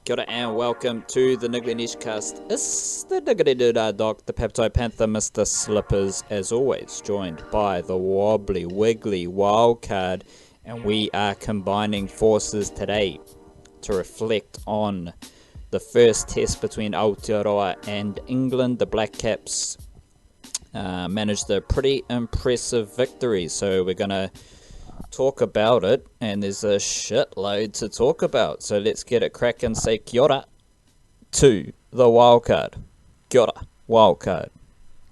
Kia ora and welcome to the Niggly Nishcast. It's the Diggity Doodah Doc, the Peptide Panther, Mr. Slippers, as always, joined by the Wobbly Wiggly Wildcard, and we are combining forces today to reflect on the first test between Aotearoa and England. The Blackcaps managed a pretty impressive victory, so we're going to talk about it, and there's a shitload to talk about, so let's get it cracking. Say kia ora to the wildcard. Kia ora, wildcard.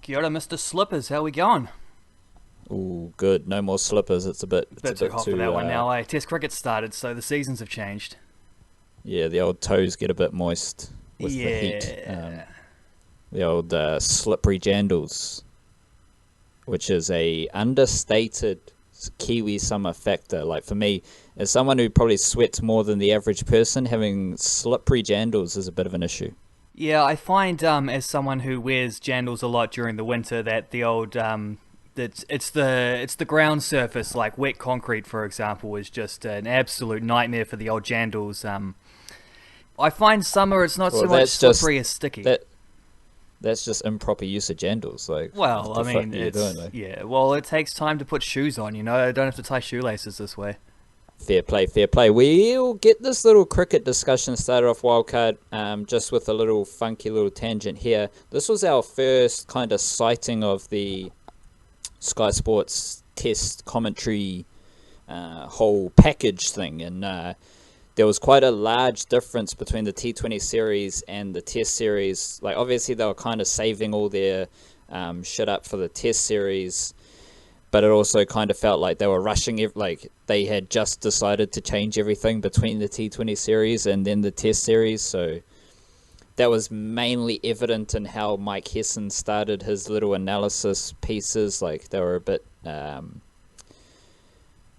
Kia ora, Mr. Slippers, how we going? Ooh, good, no more slippers. It's a bit too hot for that one now. Test cricket started, so the seasons have changed. Yeah, the old toes get a bit moist with the heat. The old slippery jandals, which is a understated Kiwi summer factor. Like, for me, as someone who probably sweats more than the average person, having slippery jandals is a bit of an issue. Yeah, I find as someone who wears jandals a lot during the winter that the old it's the ground surface, like wet concrete, for example, is just an absolute nightmare for the old jandals. I find summer it's not so much slippery as sticky. That's just improper use of jandals. Like, well, I mean, yeah. Well, it takes time to put shoes on. You know, I don't have to tie shoelaces this way. Fair play, fair play. We'll get this little cricket discussion started off, wildcard, just with a little funky little tangent here. This was our first kind of sighting of the Sky Sports test commentary whole package thing, and there was quite a large difference between the T20 series and the Test series. Like, obviously, they were kind of saving all their shit up for the Test series, but it also kind of felt like they were rushing. Like, they had just decided to change everything between the T20 series and then the Test series. So that was mainly evident in how Mike Hesson started his little analysis pieces. Like, they were a bit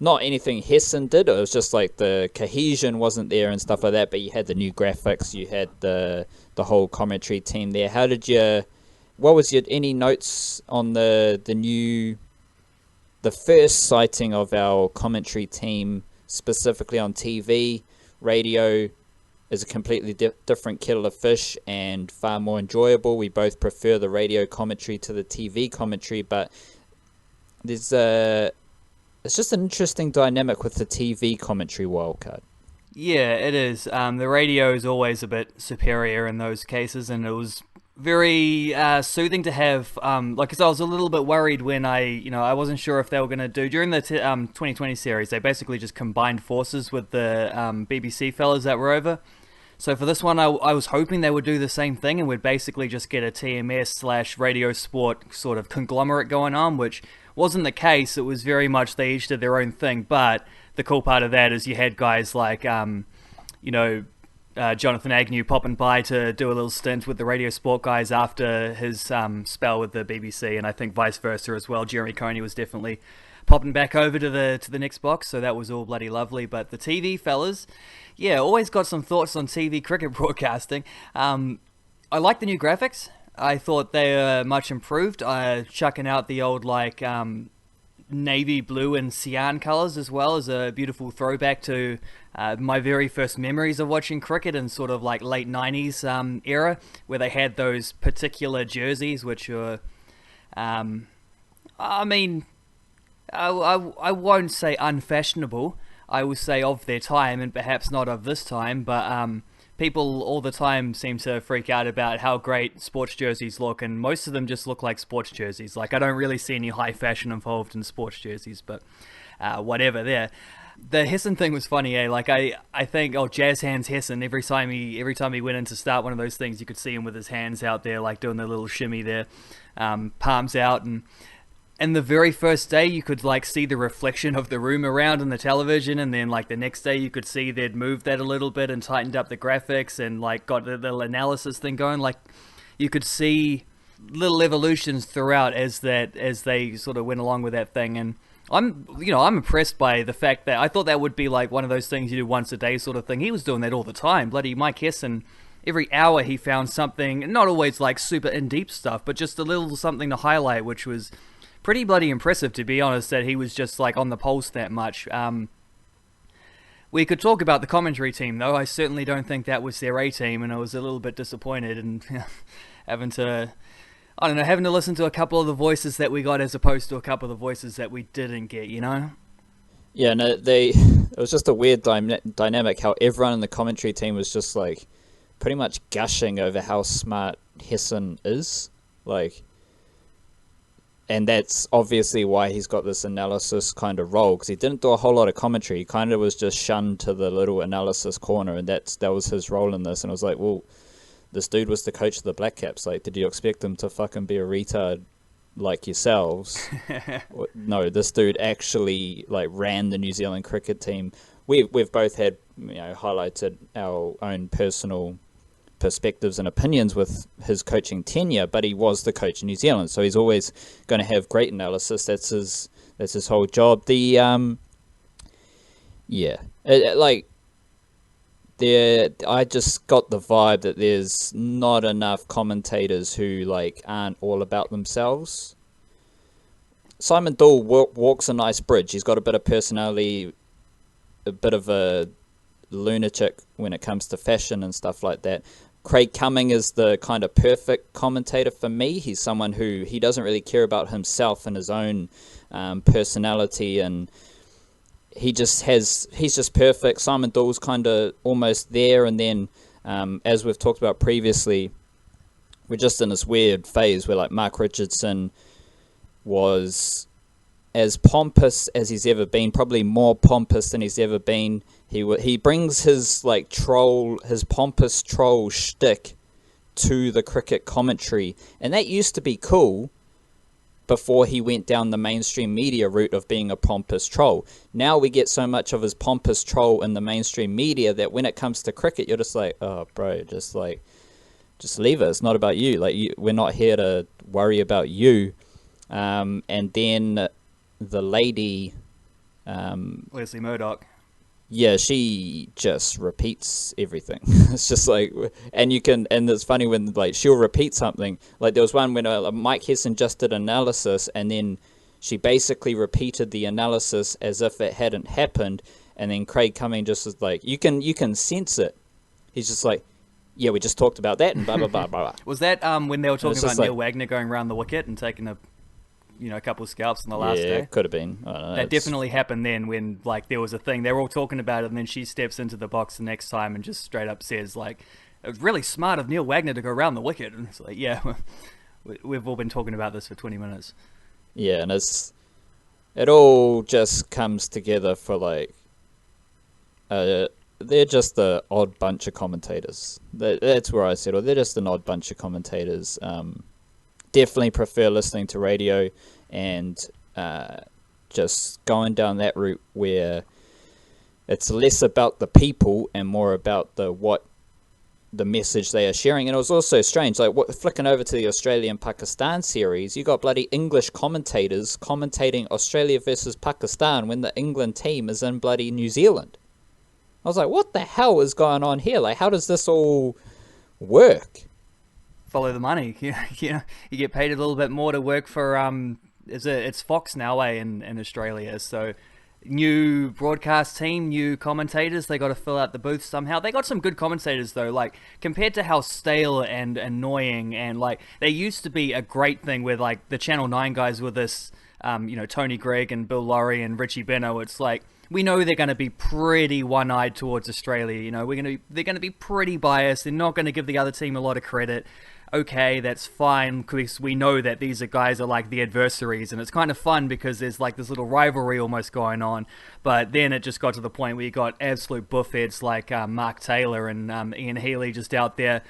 not anything Hesson did. It was just like the cohesion wasn't there and stuff like that, but you had the new graphics, you had the whole commentary team there. What was your, any notes on the first sighting of our commentary team, specifically on TV? Radio is a completely different kettle of fish and far more enjoyable. We both prefer the radio commentary to the TV commentary, but it's just an interesting dynamic with the TV commentary, wildcard. Yeah, it is. The radio is always a bit superior in those cases, and it was very soothing to have. Because I was a little bit worried when I wasn't sure if they were going to do during the 2020 series. They basically just combined forces with the BBC fellas that were over. So for this one, I was hoping they would do the same thing and would basically just get a TMS/radio sport sort of conglomerate going on, which wasn't the case. It was very much they each did their own thing, but the cool part of that is you had guys like Jonathan Agnew popping by to do a little stint with the radio sport guys after his spell with the BBC, and I think vice versa as well. Jeremy Coney was definitely popping back over to the next box, so that was all bloody lovely. But the TV fellas, yeah, always got some thoughts on TV cricket broadcasting. I like the new graphics. I thought they were much improved, chucking out the old navy blue and cyan colours as well as a beautiful throwback to my very first memories of watching cricket in sort of like late 90s era, where they had those particular jerseys which were, I won't say unfashionable, I will say of their time and perhaps not of this time, but people all the time seem to freak out about how great sports jerseys look, and most of them just look like sports jerseys. Like, I don't really see any high fashion involved in sports jerseys, but whatever there. The Hesson thing was funny, eh? Like, I think, jazz hands Hesson, every time he went in to start one of those things, you could see him with his hands out there, like doing the little shimmy there, palms out, and the very first day you could like see the reflection of the room around in the television, and then like the next day you could see they'd moved that a little bit and tightened up the graphics and like got the little analysis thing going. Like, you could see little evolutions throughout as they sort of went along with that thing. And I'm impressed by the fact that I thought that would be like one of those things you do once a day sort of thing. He was doing that all the time. Bloody Mike Hesson, every hour he found something, not always like super in-deep stuff, but just a little something to highlight, which was pretty bloody impressive, to be honest, that he was just like on the pulse that much. We could talk about the commentary team, though. I certainly don't think that was their A team, and I was a little bit disappointed and having to, I don't know, having to listen to a couple of the voices that we got as opposed to a couple of the voices that we didn't get, you know? Yeah, no, it was just a weird dynamic how everyone in the commentary team was just like pretty much gushing over how smart Hessen is. Like, and that's obviously why he's got this analysis kind of role, because he didn't do a whole lot of commentary. He kind of was just shunned to the little analysis corner, and that was his role in this. And I was like, well, this dude was the coach of the Blackcaps. Like, did you expect him to fucking be a retard like yourselves? No, this dude actually like ran the New Zealand cricket team. We've both had, you know, highlighted our own personal perspectives and opinions with his coaching tenure, but he was the coach in New Zealand, so he's always going to have great analysis. That's his whole job. I just got the vibe that there's not enough commentators who like aren't all about themselves. Simon Doull walks a nice bridge. He's got a bit of personality, a bit of a lunatic when it comes to fashion and stuff like that. Craig Cumming is the kind of perfect commentator for me. He's someone who he doesn't really care about himself and his own personality, and he's just perfect. Simon Doull's kind of almost there, and then as we've talked about previously, we're just in this weird phase where like Mark Richardson was as pompous as he's ever been, probably more pompous than he's ever been. He brings his his pompous troll shtick to the cricket commentary, and that used to be cool before he went down the mainstream media route of being a pompous troll. Now we get so much of his pompous troll in the mainstream media that when it comes to cricket, you're just like, oh, bro, just leave it. It's not about you. We're not here to worry about you. And then the lady, Leslie Murdoch. Yeah, she just repeats everything. It's just like, and it's funny when like she'll repeat something. Like there was one when Mike Hessen just did analysis, and then she basically repeated the analysis as if it hadn't happened, and then Craig Cumming just was like, you can sense it. He's just like, yeah, we just talked about that and blah blah blah blah. Was that when they were talking about Neil like, Wagner going around the wicket and taking a couple of scalps on the last day? Yeah, could have been. I don't know, that definitely happened then when like there was a thing. They were all talking about it, and then she steps into the box the next time and just straight up says like, it was really smart of Neil Wagner to go around the wicket. And it's like, yeah, we've all been talking about this for 20 minutes. Yeah, and it all just comes together for like, they're just the odd bunch of commentators. That's where I settle. They're just an odd bunch of commentators. Definitely prefer listening to radio and just going down that route where it's less about the people and more about the message they are sharing. And it was also strange, like flicking over to the Australia-Pakistan series, you got bloody English commentators commentating Australia versus Pakistan when the England team is in bloody New Zealand. I was like, what the hell is going on here? Like, how does this all work? Follow the money. You get paid a little bit more to work for it's Fox now in Australia. So new broadcast team, new commentators, they got to fill out the booth somehow. They got some good commentators though, like compared to how stale and annoying and like they used to be a great thing with like the Channel 9 guys with this Tony Gregg and Bill Laurie and Richie Benno. It's like we know they're going to be pretty one-eyed towards Australia. They're going to be pretty biased. They're not going to give the other team a lot of credit. Okay, that's fine, because we know that these guys are like the adversaries, and it's kind of fun because there's like this little rivalry almost going on. But then it just got to the point where you got absolute buffheads like Mark Taylor and Ian Healy just out there,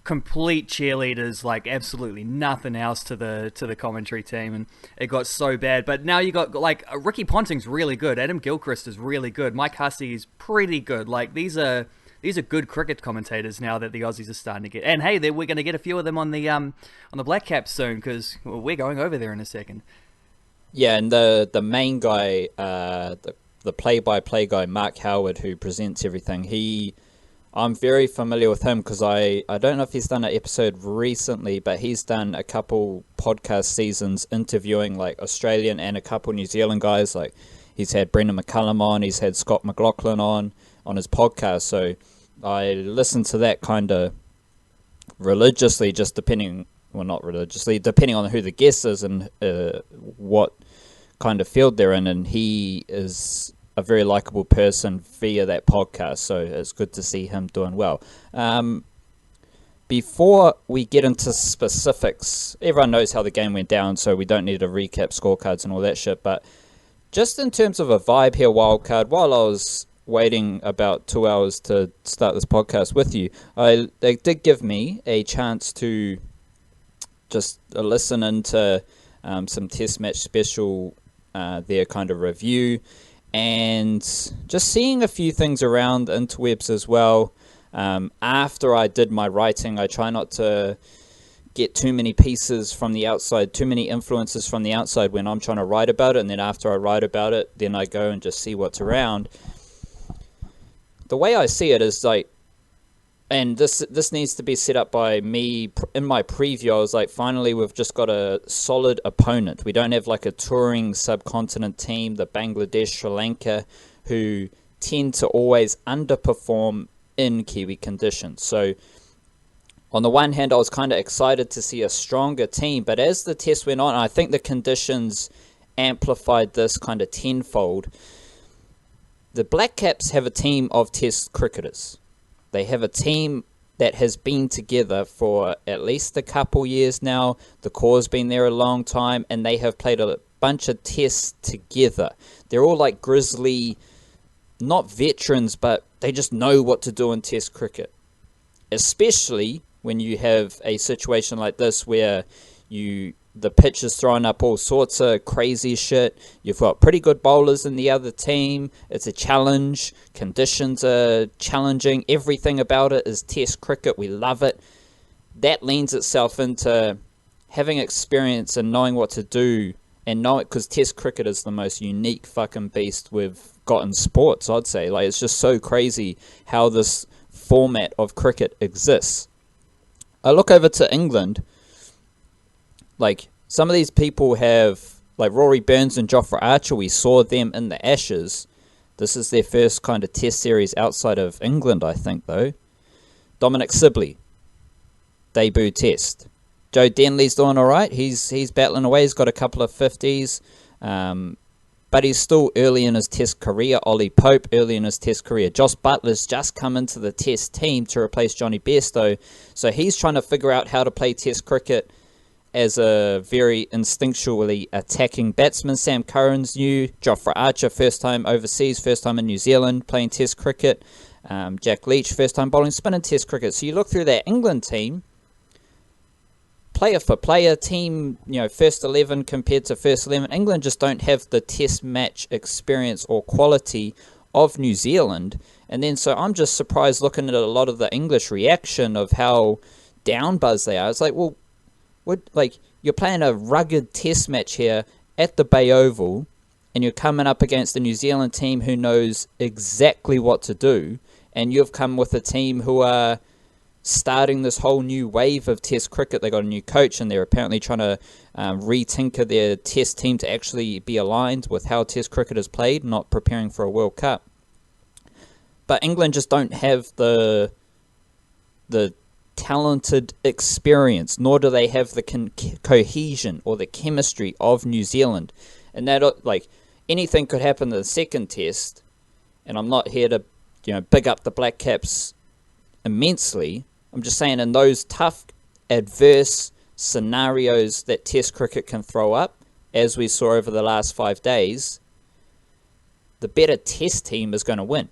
complete cheerleaders, like absolutely nothing else to the commentary team, and it got so bad. But now you got like Ricky Ponting's really good, Adam Gilchrist is really good, Mike Hussey is pretty good. Like these are good cricket commentators now that the Aussies are starting to get. And hey, we're going to get a few of them on the Blackcaps soon because we're going over there in a second. Yeah, and the main guy, the play-by-play guy, Mark Howard, who presents everything, I'm very familiar with him because I don't know if he's done an episode recently, but he's done a couple podcast seasons interviewing like Australian and a couple New Zealand guys. Like he's had Brendan McCullum on, he's had Scott McLaughlin on. on his podcast. So I listen to that kind of religiously, just depending, well, not religiously, depending on who the guest is and what kind of field they're in. And he is a very likable person via that podcast, so it's good to see him doing well. Before we get into specifics, everyone knows how the game went down, so we don't need to recap scorecards and all that shit, but just in terms of a vibe here, Wildcard, while I was waiting about 2 hours to start this podcast with you, they did give me a chance to just listen into some Test Match Special, their kind of review, and just seeing a few things around interwebs as well. After I did my writing, I try not to get too many pieces from the outside, too many influences from the outside when I'm trying to write about it, and then after I write about it, then I go and just see what's around. The way I see it is like, and this needs to be set up by me in my preview. I was like, finally, we've just got a solid opponent. We don't have like a touring subcontinent team, the Bangladesh, Sri Lanka, who tend to always underperform in Kiwi conditions. So on the one hand, I was kind of excited to see a stronger team, but as the test went on, I think the conditions amplified this kind of tenfold. The Blackcaps have a team of test cricketers. They have a team that has been together for at least a couple years now. The core's been there a long time, and they have played a bunch of tests together. They're all like grizzly, not veterans, but they just know what to do in test cricket. Especially when you have a situation like this where the pitch is throwing up all sorts of crazy shit. You've got pretty good bowlers in the other team. It's a challenge. Conditions are challenging. Everything about it is test cricket. We love it. That lends itself into having experience and knowing what to do, and knowing, because test cricket is the most unique fucking beast we've got in sports, I'd say. Like, it's just so crazy how this format of cricket exists. I look over to England. Like, some of these people have, like Rory Burns and Jofra Archer, we saw them in the Ashes. This is their first kind of test series outside of England, I think, though. Dominic Sibley, debut test. Joe Denley's doing all right. He's battling away. He's got a couple of 50s. But he's still early in his test career. Ollie Pope, early in his test career. Josh Butler's just come into the test team to replace Johnny Bairstow. So he's trying to figure out how to play test cricket as a very instinctually attacking batsman. Sam Curran's new. Jofra Archer, first time overseas, first time in New Zealand playing test cricket. Jack Leach, first time bowling spin in test cricket. So you look through that England team, player for player, team, first 11 compared to first 11. England just don't have the test match experience or quality of New Zealand. And then so I'm just surprised looking at a lot of the English reaction of how down buzz they are. It's like, well, you're playing a rugged test match here at the Bay Oval, and you're coming up against a New Zealand team who knows exactly what to do, and you've come with a team who are starting this whole new wave of test cricket. They got a new coach, and they're apparently trying to retinker their test team to actually be aligned with how test cricket is played, not preparing for a World Cup. But England just don't have the talented experience, nor do they have the cohesion or the chemistry of New Zealand. And that, like, anything could happen in the second test, and I'm not here to big up the Blackcaps immensely. I'm just saying, in those tough, adverse scenarios that test cricket can throw up, as we saw over the last 5 days, the better test team is going to win.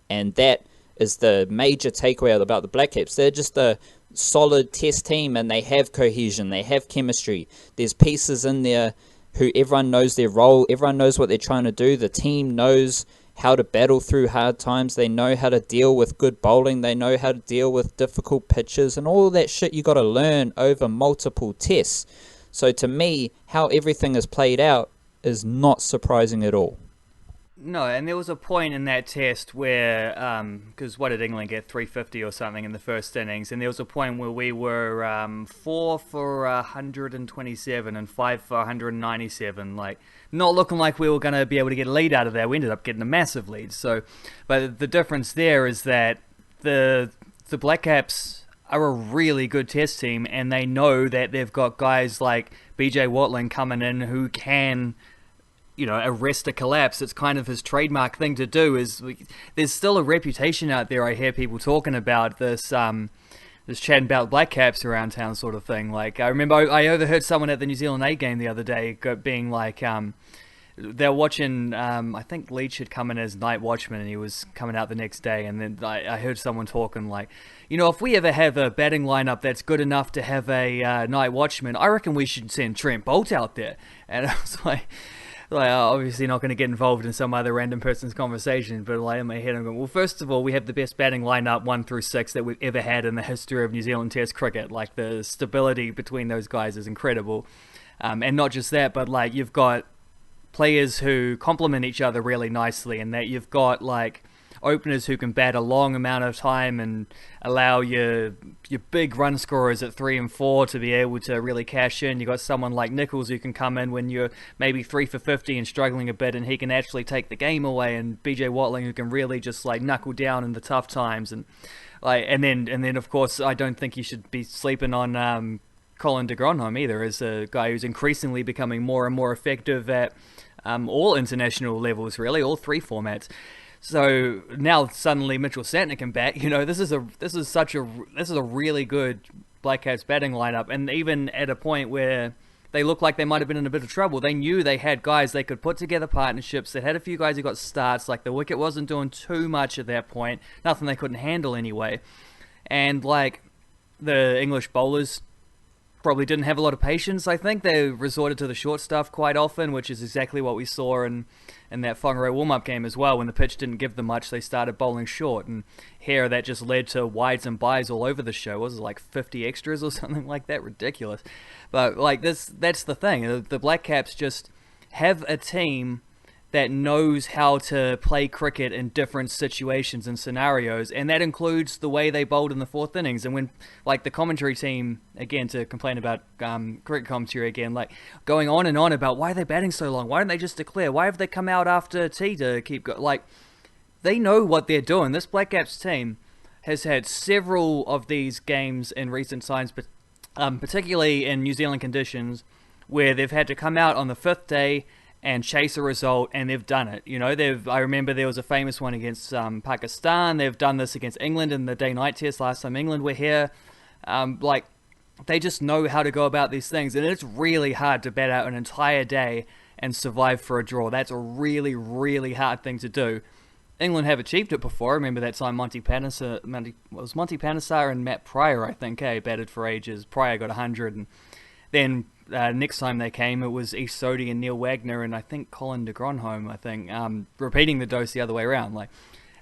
And that is the major takeaway about the Blackcaps. They're just a solid test team, and they have cohesion, they have chemistry. There's pieces in there who everyone knows their role, everyone knows what they're trying to do. The team knows how to battle through hard times. They know how to deal with good bowling. They know how to deal with difficult pitches, and all that shit you got to learn over multiple tests. So to me, how everything is played out is not surprising at all. No, and there was a point in that test where, because what did England get, 350 or something in the first innings, and there was a point where we were 4 for 127 and 5 for 197, like not looking like we were going to be able to get a lead out of that. We ended up getting a massive lead. So, but the difference there is that the Blackcaps are a really good test team, and they know that they've got guys like BJ Watling coming in who can, arrest a collapse. It's kind of his trademark thing to do. There's still a reputation out there. I hear people talking about this chatting about Blackcaps around town sort of thing. Like, I remember I overheard someone at the New Zealand A game the other day being like, they're watching, I think Leach had come in as night watchman, and he was coming out the next day, and then I heard someone talking like, if we ever have a batting lineup that's good enough to have a night watchman, I reckon we should send Trent Bolt out there. And I was like, obviously not going to get involved in some other random person's conversation, but like in my head I'm going, well, first of all, we have the best batting lineup 1 through 6 that we've ever had in the history of New Zealand Test cricket. Like, the stability between those guys is incredible, and not just that, but like you've got players who complement each other really nicely, and that you've got like openers who can bat a long amount of time and allow your big run scorers at 3 and 4 to be able to really cash in. You've got someone like Nichols who can come in when you're maybe 3 for 50 and struggling a bit, and he can actually take the game away, and BJ Watling who can really just like knuckle down in the tough times, and then of course I don't think you should be sleeping on Colin de Grandhomme either, as a guy who's increasingly becoming more and more effective at all international levels, really, all 3 formats. So now suddenly Mitchell Santner can bat. This is a really good Blackcaps batting lineup, and even at a point where they looked like they might have been in a bit of trouble, they knew they had guys they could put together partnerships. They had a few guys who got starts. Like, the wicket wasn't doing too much at that point, nothing they couldn't handle anyway, and like the English bowlers probably didn't have a lot of patience. I think they resorted to the short stuff quite often, which is exactly what we saw in that Whangarei warm-up game as well. When the pitch didn't give them much, they started bowling short, and here that just led to wides and byes all over the show. Was it like 50 extras or something like that? Ridiculous. But like that's the thing. The Blackcaps just have a team that knows how to play cricket in different situations and scenarios, and that includes the way they bowled in the 4th innings. And when, like, the commentary team, again, to complain about cricket commentary again, like, going on and on about why are they batting so long, why don't they just declare, why have they come out after tea to keep going, like, they know what they're doing. This Blackcaps team has had several of these games in recent times, but particularly in New Zealand conditions, where they've had to come out on the 5th day and chase a result, and they've done it. I remember there was a famous one against Pakistan. They've done this against England in the day-night test last time England were here. They just know how to go about these things, and it's really hard to bat out an entire day and survive for a draw. That's a really, really hard thing to do. England have achieved it before. I remember that time Monty Panesar and Matt Pryor, I think, batted for ages. Pryor got 100, and then next time they came, it was East Sodhi and Neil Wagner, and I think Colin de Grandhomme, repeating the dose the other way around. Like,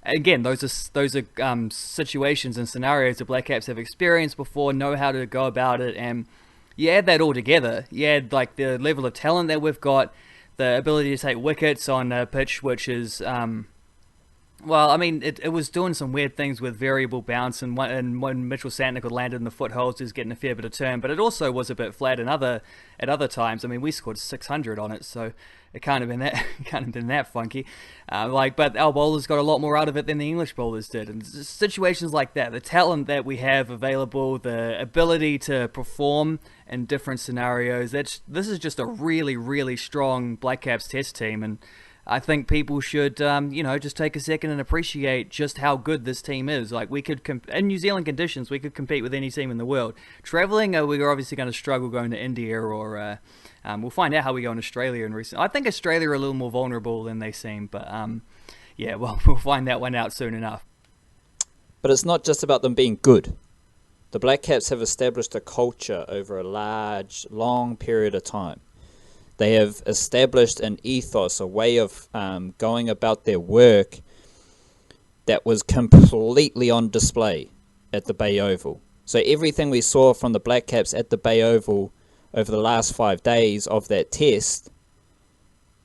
again, those are situations and scenarios the Blackcaps have experienced before, know how to go about it, and you add that all together. You add like the level of talent that we've got, the ability to take wickets on a pitch which is well, I mean, it was doing some weird things with variable bounce, and when Mitchell Santner could land in the footholds, he was getting a fair bit of turn, but it also was a bit flat at other times. I mean, we scored 600 on it, so it can't have been that funky. But our bowlers got a lot more out of it than the English bowlers did, and situations like that, the talent that we have available, the ability to perform in different scenarios. This is just a really, really strong Blackcaps Test team, and I think people should, just take a second and appreciate just how good this team is. Like, we could, in New Zealand conditions, we could compete with any team in the world. Traveling, we're obviously going to struggle going to India, or we'll find out how we go in Australia in recent. I think Australia are a little more vulnerable than they seem, but we'll find that one out soon enough. But it's not just about them being good. The Blackcaps have established a culture over a long period of time. They have established an ethos, a way of going about their work that was completely on display at the Bay Oval. So everything we saw from the Blackcaps at the Bay Oval over the last 5 days of that test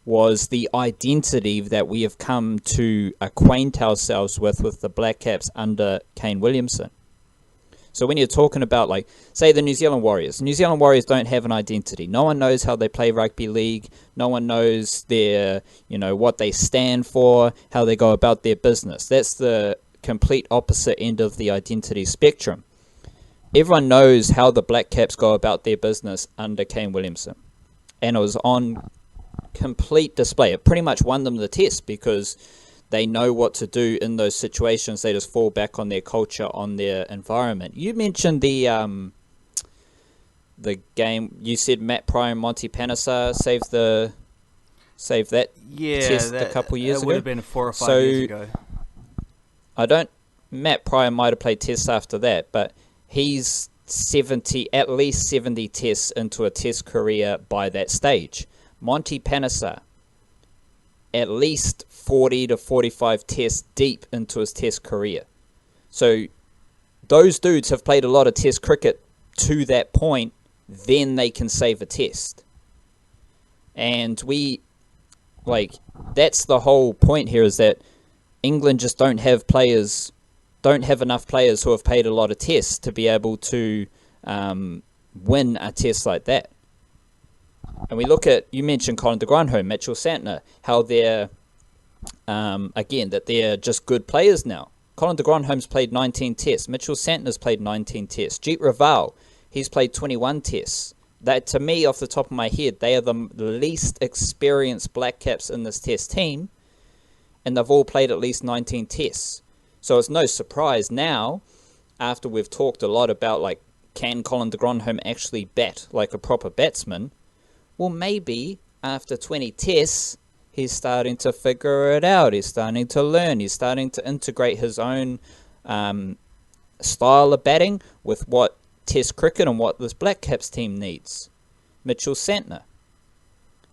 was the identity that we have come to acquaint ourselves with the Blackcaps under Kane Williamson. So when you're talking about, like, say the New Zealand Warriors don't have an identity. No one knows how they play rugby league. No one knows their, what they stand for, how they go about their business. That's the complete opposite end of the identity spectrum. Everyone knows how the Blackcaps go about their business under Kane Williamson. And it was on complete display. It pretty much won them the test because they know what to do in those situations. They just fall back on their culture, on their environment. You mentioned the game. You said Matt Pryor and Monty Panesar saved that test a couple years ago. It would have been 4 or 5 years ago. Matt Pryor might have played tests after that, but he's at least 70 tests into a test career by that stage. Monty Panesar, at least 40 to 45 tests deep into his test career. So those dudes have played a lot of test cricket to that point, then they can save a test. And that's the whole point here, is that England just don't have enough players who have played a lot of tests to be able to win a test like that. And we look at, you mentioned Colin de Grandhomme, Mitchell Santner, how they're, that they're just good players now. Colin de Grandhomme's played 19 tests. Mitchell Santner's played 19 tests. Jeet Raval, he's played 21 tests. That, to me, off the top of my head, they are the least experienced Blackcaps in this test team, and they've all played at least 19 tests. So it's no surprise now, after we've talked a lot about, can Colin de Grandhomme actually bat like a proper batsman? Well, maybe after 20 tests, he's starting to figure it out. He's starting to learn. He's starting to integrate his own style of batting with what Test cricket and what this Blackcaps team needs. Mitchell Santner.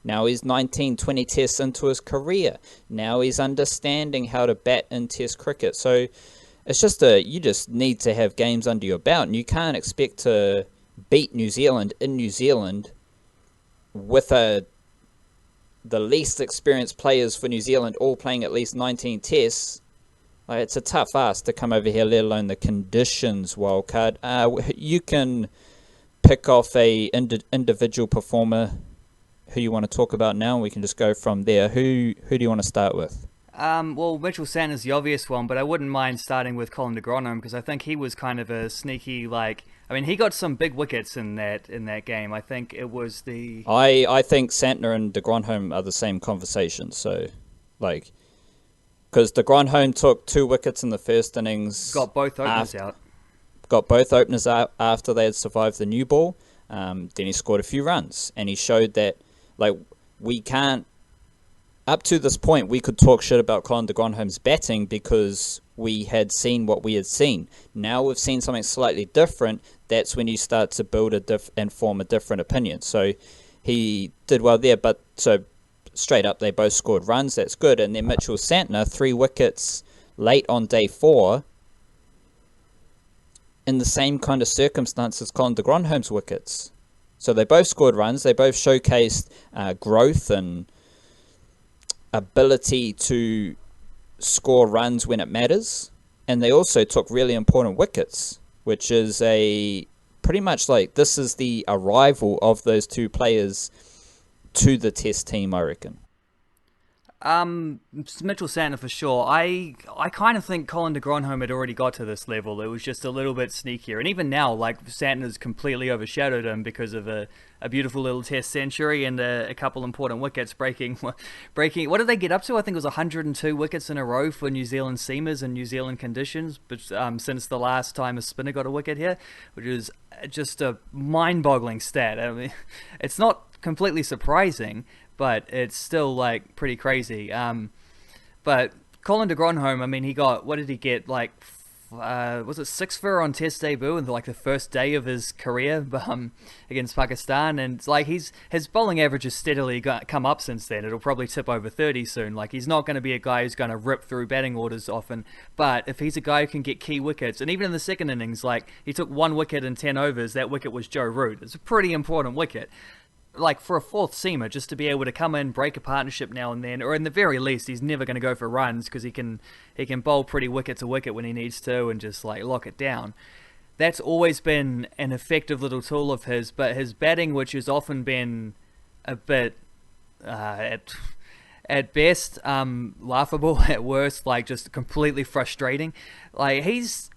Now he's 19, 20 tests into his career. Now he's understanding how to bat in Test cricket. So it's just you just need to have games under your belt, and you can't expect to beat New Zealand in New Zealand with the least experienced players for New Zealand all playing at least 19 tests. It's a tough ask to come over here, let alone the conditions, Wildcard. You can pick off a individual performer who you want to talk about now, and we can just go from there. Who do you want to start with? Well, Mitchell Santner's the obvious one, but I wouldn't mind starting with Colin de Grandhomme because I think he was kind of a sneaky, he got some big wickets in that game. I think it was the... I think Santner and de Grandhomme are the same conversation, so, because de Grandhomme took 2 wickets in the first innings. Got both openers out. Got both openers out after they had survived the new ball. Then he scored a few runs, and he showed that, we can't... Up to this point, we could talk shit about Colin de Grandhomme's batting because we had seen what we had seen. Now we've seen something slightly different. That's when you start to build and form a different opinion. So he did well there, but so straight up, they both scored runs. That's good. And then Mitchell Santner, 3 wickets late on day 4, in the same kind of circumstances as Colin de Grandhomme's wickets. So they both scored runs. They both showcased growth and ability to score runs when it matters, and they also took really important wickets, which is pretty much this is the arrival of those 2 players to the test team, I reckon. Mitchell Santner for sure. I kind of think Colin de Grandhomme had already got to this level. It was just a little bit sneakier. And even now, Santner's completely overshadowed him because of a beautiful little test century and a couple important wickets breaking. What did they get up to? I think it was 102 wickets in a row for New Zealand seamers in New Zealand conditions, but since the last time a spinner got a wicket here, which is just a mind-boggling stat. I mean, it's not completely surprising, but it's still pretty crazy. But Colin de Grandhomme, he got, what did he get? Was it 6 for on Test debut in the first day of his career against Pakistan? And his bowling average has steadily come up since then. It'll probably tip over 30 soon. He's not going to be a guy who's going to rip through batting orders often, but if he's a guy who can get key wickets, and even in the second innings, he took 1 wicket in 10 overs. That wicket was Joe Root. It's a pretty important wicket. like for a fourth seamer, just to be able to come in, break a partnership now and then, or in the very least, he's never going to go for runs because he can bowl pretty wicket to wicket when he needs to and just like lock it down. That's always been an effective little tool of his, but his batting, which has often been a bit at best laughable, at worst like just completely frustrating. Like he's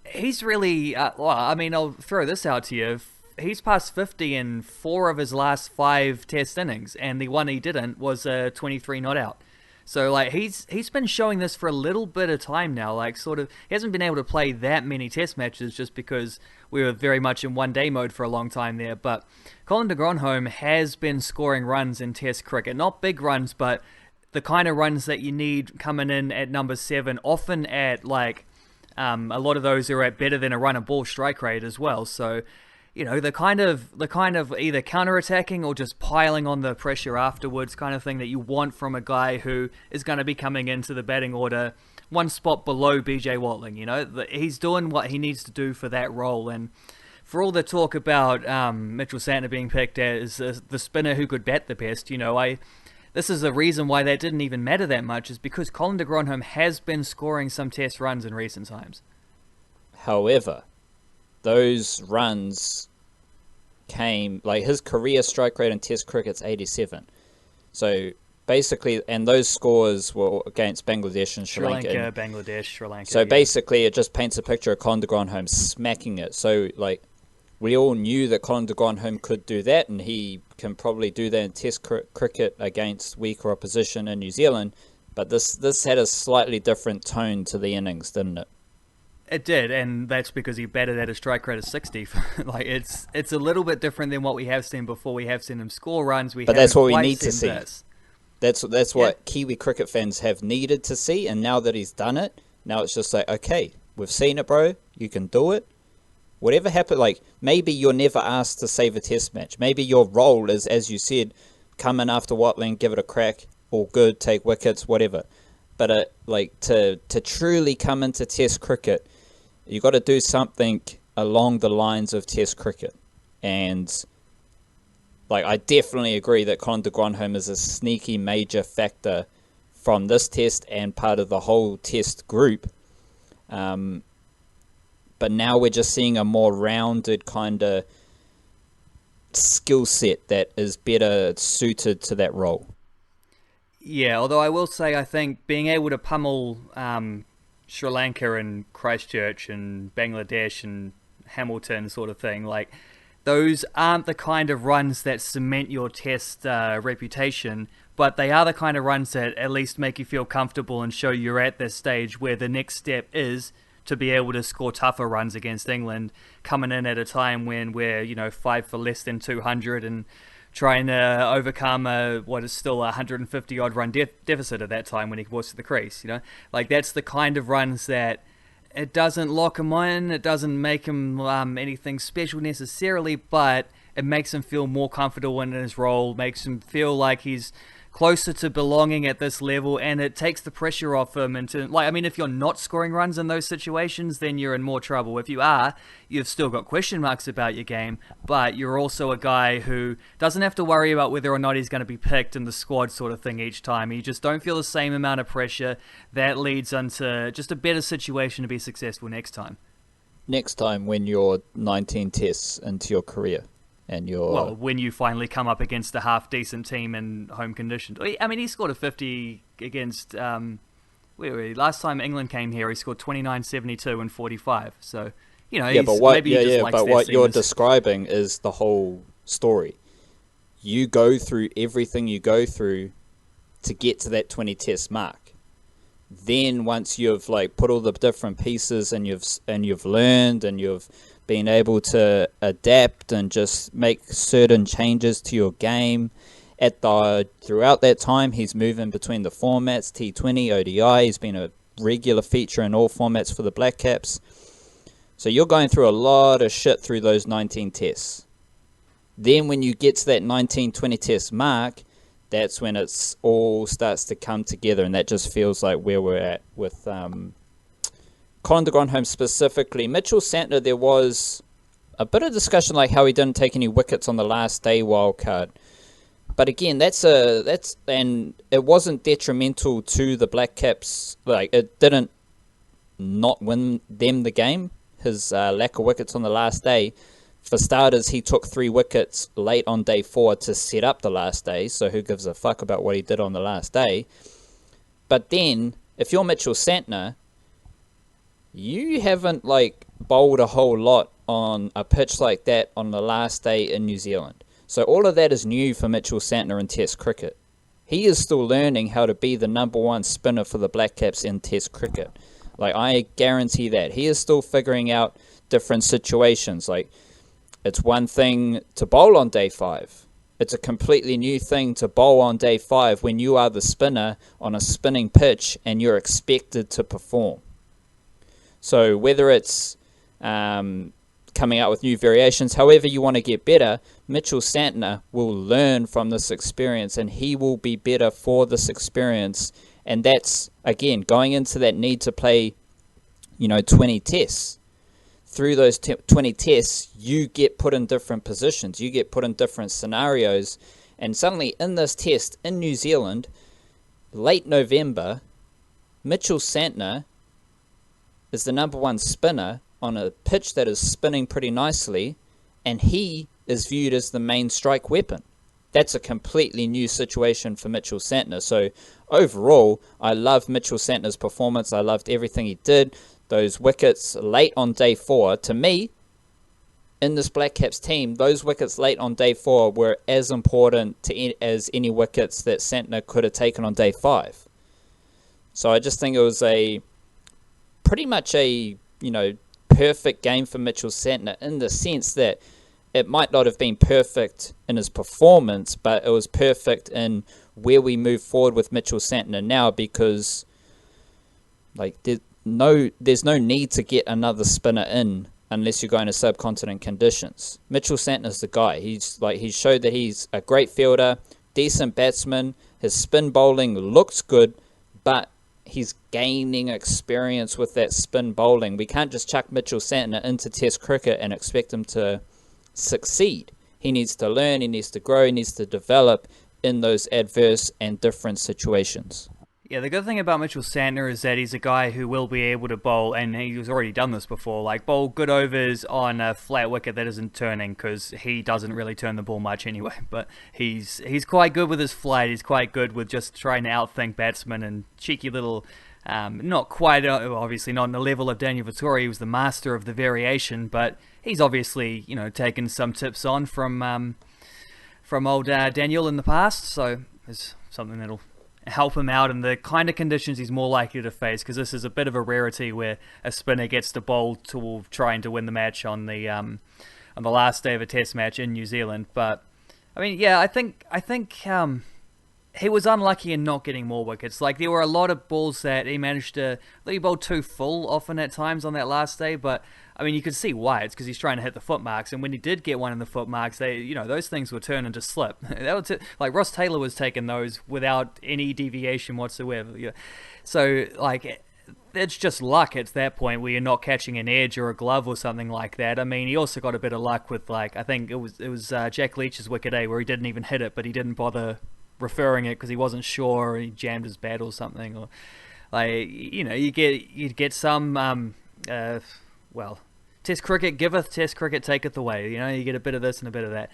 really well, I mean, I'll throw this out to you. He's passed 50 in 4 of his last 5 test innings, and the one he didn't was a 23 not out. So like he's been showing this for a little bit of time now. Like sort of he hasn't been able to play that many test matches just because we were very much in one day mode for a long time there. But Colin de Grandhomme has been scoring runs in test cricket. Not big runs, but the kind of runs that you need coming in at number 7, often at like a lot of those are at better than a run and ball strike rate as well. So you know, the kind of either counter-attacking or just piling on the pressure afterwards kind of thing that you want from a guy who is going to be coming into the batting order one spot below BJ Watling. You know, he's doing what he needs to do for that role. And for all the talk about Mitchell Santner being picked as the spinner who could bat the best, you know, this is the reason why that didn't even matter that much, is because Colin de Grandhomme has been scoring some test runs in recent times. However, those runs came, like his career strike rate in test cricket's 87. So basically, and those scores were against Bangladesh and Sri Lanka. Bangladesh, Sri Lanka. So basically, it just paints a picture of Colin de Grandhomme smacking it. So like, we all knew that Colin de Grandhomme could do that, and he can probably do that in test cricket against weaker opposition in New Zealand. But this had a slightly different tone to the innings, didn't it? It did, and that's because he batted at a strike rate of 60. Like it's a little bit different than what we have seen before. We have seen him score runs. But that's what we need to see. This. That's what Kiwi cricket fans have needed to see, and now that he's done it, now it's just like, okay, we've seen it, bro. You can do it. Whatever happened, like maybe you're never asked to save a test match. Maybe your role is, as you said, come in after Watling, give it a crack, all good, take wickets, whatever. But like to truly come into test cricket, you got to do something along the lines of test cricket. And like, I definitely agree that Colin de Grandhomme is a sneaky major factor from this test and part of the whole test group. But now we're just seeing a more rounded kind of skill set that is better suited to that role. Yeah, although I will say, I think being able to pummel Sri Lanka and Christchurch and Bangladesh and Hamilton sort of thing, like those aren't the kind of runs that cement your test reputation, but they are the kind of runs that at least make you feel comfortable and show you're at this stage where the next step is to be able to score tougher runs against England, coming in at a time when we're, you know, 5 for less than 200 and trying to overcome what is still a 150-odd run deficit at that time when he walks to the crease. You know, like that's the kind of runs that it doesn't lock him in, it doesn't make him anything special necessarily, but it makes him feel more comfortable in his role, makes him feel like he's closer to belonging at this level, and it takes the pressure off him. Into, like, I mean, if you're not scoring runs in those situations, then you're in more trouble. If you are, you've still got question marks about your game, but you're also a guy who doesn't have to worry about whether or not he's going to be picked in the squad sort of thing each time. You just don't feel the same amount of pressure. That leads into just a better situation to be successful next time. Next time when you're 19 tests into your career. And well, when you finally come up against a half-decent team in home conditions. I mean, he scored a 50 against... where were he? Last time England came here, he scored 29, 72 and 45. So, you know, but what you're describing is the whole story. You go through everything you go through to get to that 20 test mark. Then once you've like put all the different pieces and you've learned and you've been able to adapt and just make certain changes to your game. Throughout that time, he's moving between the formats, T20, ODI. He's been a regular feature in all formats for the Blackcaps. So you're going through a lot of shit through those 19 tests. Then when you get to that 19, 20 test mark, that's when it's all starts to come together, and that just feels like where we're at with... Colin de Grandhomme specifically. Mitchell Santner, there was a bit of discussion like how he didn't take any wickets on the last day wildcard. But again, and it wasn't detrimental to the Blackcaps. Like, it didn't not win them the game. His lack of wickets on the last day. For starters, he took 3 wickets late on day 4 to set up the last day. So who gives a fuck about what he did on the last day? But then, if you're Mitchell Santner, you haven't bowled a whole lot on a pitch like that on the last day in New Zealand. So all of that is new for Mitchell Santner in Test cricket. He is still learning how to be the number 1 spinner for the Blackcaps in Test cricket. I guarantee that. He is still figuring out different situations. It's one thing to bowl on day 5. It's a completely new thing to bowl on day 5 when you are the spinner on a spinning pitch and you're expected to perform. So whether it's coming out with new variations, however you want to get better, Mitchell Santner will learn from this experience and he will be better for this experience. And that's, again, going into that need to play, 20 tests. Through those 20 tests, you get put in different positions. You get put in different scenarios. And suddenly in this test in New Zealand, late November, Mitchell Santner is the number 1 spinner on a pitch that is spinning pretty nicely, and he is viewed as the main strike weapon. That's a completely new situation for Mitchell Santner. So overall, I love Mitchell Santner's performance. I loved everything he did. Those wickets late on day 4, to me, in this Blackcaps team, those wickets late on day 4 were as important as any wickets that Santner could have taken on day 5. So I just think it was pretty much a perfect game for Mitchell Santner, in the sense that it might not have been perfect in his performance, but it was perfect in where we move forward with Mitchell Santner now, because there's no need to get another spinner in unless you're going to subcontinent conditions. Mitchell Santner's the guy. He's showed that he's a great fielder, decent batsman. His spin bowling looks good, but he's gaining experience with that spin bowling. We can't just chuck Mitchell Santner into Test cricket and expect him to succeed. He needs to learn, he needs to grow, he needs to develop in those adverse and different situations. Yeah, the good thing about Mitchell Santner is that he's a guy who will be able to bowl, and he's already done this before, bowl good overs on a flat wicket that isn't turning, because he doesn't really turn the ball much anyway. But he's quite good with his flight. He's quite good with just trying to outthink batsmen and cheeky little, not quite, obviously not on the level of Daniel Vettori. He was the master of the variation, but he's obviously, taken some tips on from old Daniel in the past. So it's something that'll help him out in the kind of conditions he's more likely to face, because this is a bit of a rarity where a spinner gets to bowl to trying to win the match on the last day of a test match in New Zealand. But I mean, yeah, I think he was unlucky in not getting more wickets. There were a lot of balls that he managed to... He bowled too full often at times on that last day, but I mean, you could see why. It's because he's trying to hit the foot marks, and when he did get one in the foot marks, those things were turning into slip. Ross Taylor was taking those without any deviation whatsoever. So, it's just luck at that point where you're not catching an edge or a glove or something like that. I mean, he also got a bit of luck with, I think it was Jack Leach's wicket, where he didn't even hit it, but he didn't bother referring it because he wasn't sure, or he jammed his bat or something, or you get some Test cricket giveth, Test cricket taketh away. You get a bit of this and a bit of that.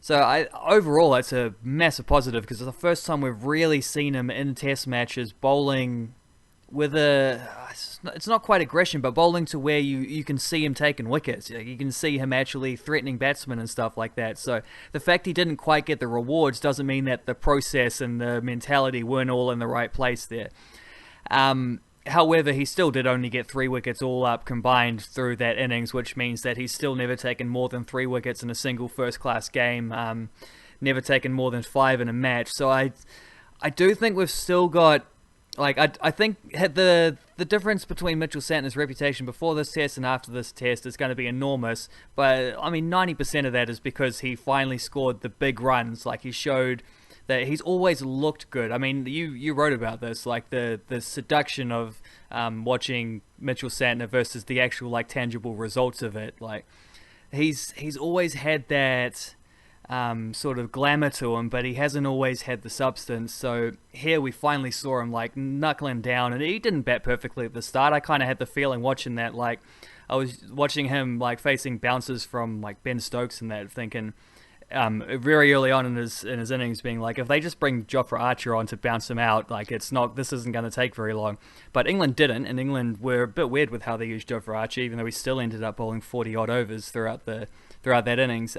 So overall, it's a massive positive, because it's the first time we've really seen him in Test matches bowling with it's not quite aggression, but bowling to where you can see him taking wickets. You can see him actually threatening batsmen and stuff like that. So the fact he didn't quite get the rewards doesn't mean that the process and the mentality weren't all in the right place there. However, he still did only get 3 wickets all up combined through that innings, which means that he's still never taken more than 3 wickets in a single first-class game, never taken more than 5 in a match. So I do think we've still got... I think the difference between Mitchell Santner's reputation before this test and after this test is going to be enormous. But, I mean, 90% of that is because he finally scored the big runs. He showed that he's always looked good. I mean, you wrote about this, the seduction of watching Mitchell Santner versus the actual, tangible results of it. He's always had that... sort of glamour to him, but he hasn't always had the substance. So here we finally saw him like knuckling down, and he didn't bat perfectly at the start. I kind of had the feeling watching that, like I was watching him like facing bounces from like Ben Stokes and that, thinking very early on in his innings, being like, if they just bring Jofra Archer on to bounce him out, like this isn't going to take very long. But England didn't, and England were a bit weird with how they used Jofra Archer, even though he still ended up bowling 40 odd overs throughout that innings.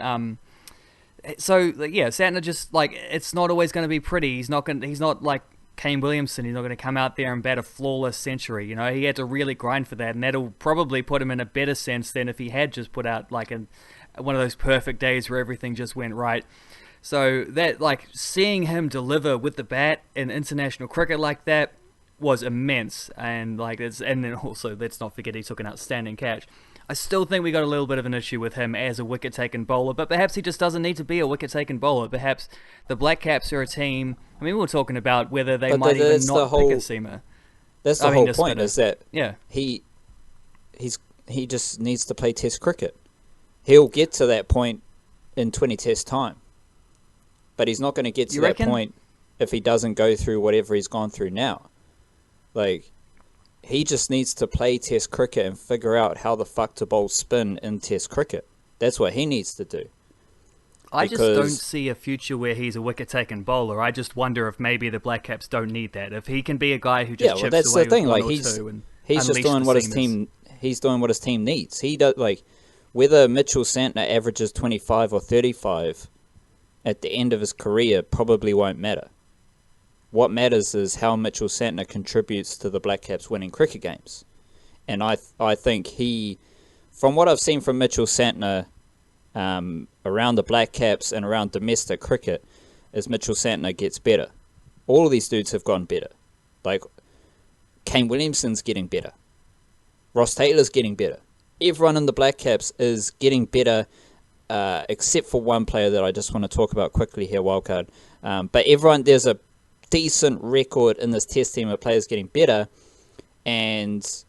So yeah, Santner just like, it's not always going to be pretty. He's not like Kane Williamson. He's not going to come out there and bat a flawless century. You know, he had to really grind for that, and that'll probably put him in a better sense than if he had just put out like one of those perfect days where everything just went right. So that, like, seeing him deliver with the bat in international cricket like that was immense. And like and then also, let's not forget, he took an outstanding catch. I still think we got a little bit of an issue with him as a wicket-taking bowler, but perhaps he just doesn't need to be a wicket-taking bowler. Perhaps the Blackcaps are a team. I mean, we were talking about whether they might even not pick a seamer. That's the whole point, is that yeah, he just needs to play Test cricket. He'll get to that point in 20 Test time, but he's not going to get to that point if he doesn't go through whatever he's gone through now. Like, he just needs to play Test cricket and figure out how the fuck to bowl spin in Test cricket. That's what he needs to do. I just don't see a future where he's a wicket-taking bowler. I just wonder if maybe the Blackcaps don't need that. If he can be a guy who just chips that's away the thing. with one like or two and he's just doing what his team. He's doing what his team needs. He does, like, whether Mitchell Santner averages 25 or 35 at the end of his career probably won't matter. What matters is how Mitchell Santner contributes to the Blackcaps winning cricket games. And I think from what I've seen from Mitchell Santner around the Blackcaps and around domestic cricket, is Mitchell Santner gets better. All of these dudes have gotten better. Like, Kane Williamson's getting better. Ross Taylor's getting better. Everyone in the Blackcaps is getting better, except for one player that I just want to talk about quickly here, Wildcard. But everyone, there's a decent record in this Test team of players getting better, and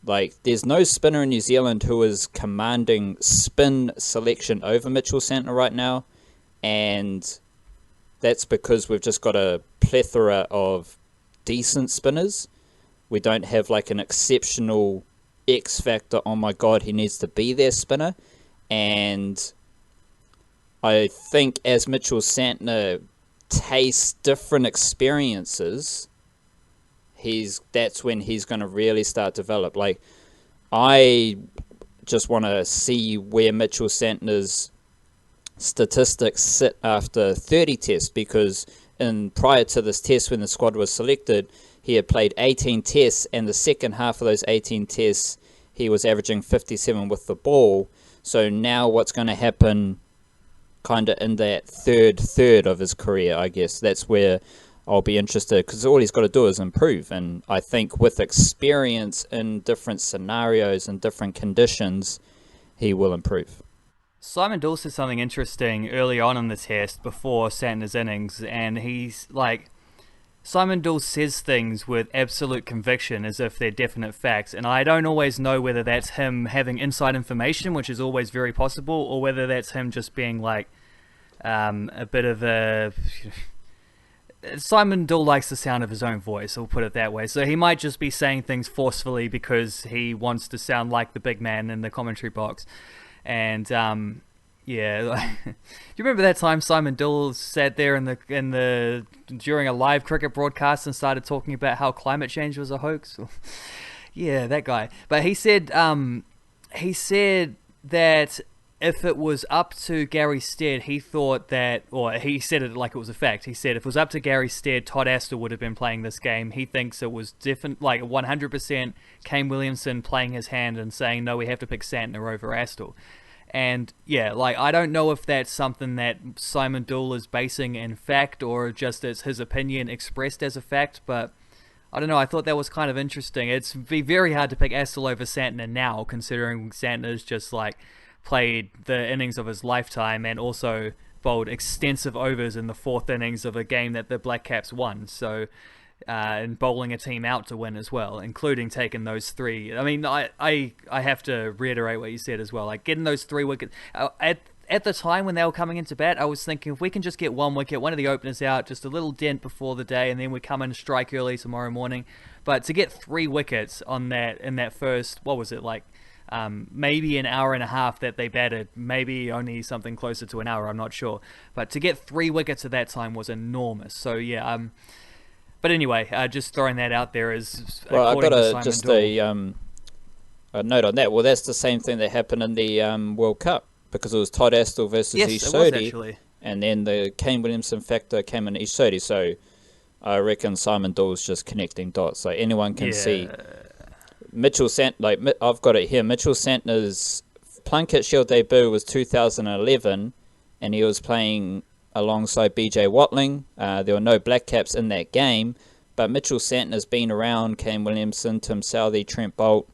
like, there's no spinner in New Zealand who is commanding spin selection over Mitchell Santner right now, and that's because we've just got a plethora of decent spinners. We don't have like an exceptional X factor, oh my god, he needs to be their spinner. And I think as Mitchell Santner tastes different experiences, that's when he's going to really start to develop. Like, I just want to see where Mitchell Santner's statistics sit after 30 tests, because prior to this test, when the squad was selected, he had played 18 tests, and the second half of those 18 tests, he was averaging 57 with the ball. So now what's going to happen kind of in that third of his career, I guess, that's where I'll be interested, because all he's got to do is improve. And I think with experience in different scenarios and different conditions, he will improve. Simon Doull said something interesting early on in the test before Santner's innings, and he's like, Simon Doull says things with absolute conviction as if they're definite facts, and I don't always know whether that's him having inside information, which is always very possible, or whether that's him just being like a bit of a... Simon Doull likes the sound of his own voice, I'll put it that way. So he might just be saying things forcefully because he wants to sound like the big man in the commentary box. And yeah, do you remember that time Simon Doull sat there during a live cricket broadcast and started talking about how climate change was a hoax? Yeah, that guy. But he said that if it was up to Gary Stead, he thought that, or he said it like it was a fact. He said if it was up to Gary Stead, Todd Astor would have been playing this game. He thinks it was different, like 100% Kane Williamson playing his hand and saying, no, we have to pick Santner over Astor. And yeah, like, I don't know if that's something that Simon Doull is basing in fact or just as his opinion expressed as a fact, but I don't know, I thought that was kind of interesting. It's be very hard to pick Astor over Santner now, considering Santner's just like played the innings of his lifetime and also bowled extensive overs in the fourth innings of a game that the Blackcaps won. So, and bowling a team out to win as well, including taking those three. I mean, I have to reiterate what you said as well. Like, getting those 3 wickets at at the time when they were coming into bat, I was thinking if we can just get 1 wicket, one of the openers out, just a little dent before the day, and then we come in and strike early tomorrow morning. But to get 3 wickets on that in that first, what was it, like maybe an hour and a half that they batted, maybe only something closer to an hour, I'm not sure. But to get 3 wickets at that time was enormous. So yeah, but anyway, just throwing that out there is Well, I've got just a note on that. Well, that's the same thing that happened in the World Cup, because it was Todd Astle versus yes, Ish it was Sodhi, actually. and then the Kane Williamson factor came in Ish Sodhi. So I reckon Simon Doull's just connecting dots. Like anyone can see. Mitchell I've got it here. Mitchell Santner's Plunkett Shield debut was 2011, and he was playing alongside BJ Watling. There were no Blackcaps in that game, but Mitchell Santner's been around Kane Williamson, Tim Southee, Trent Boult,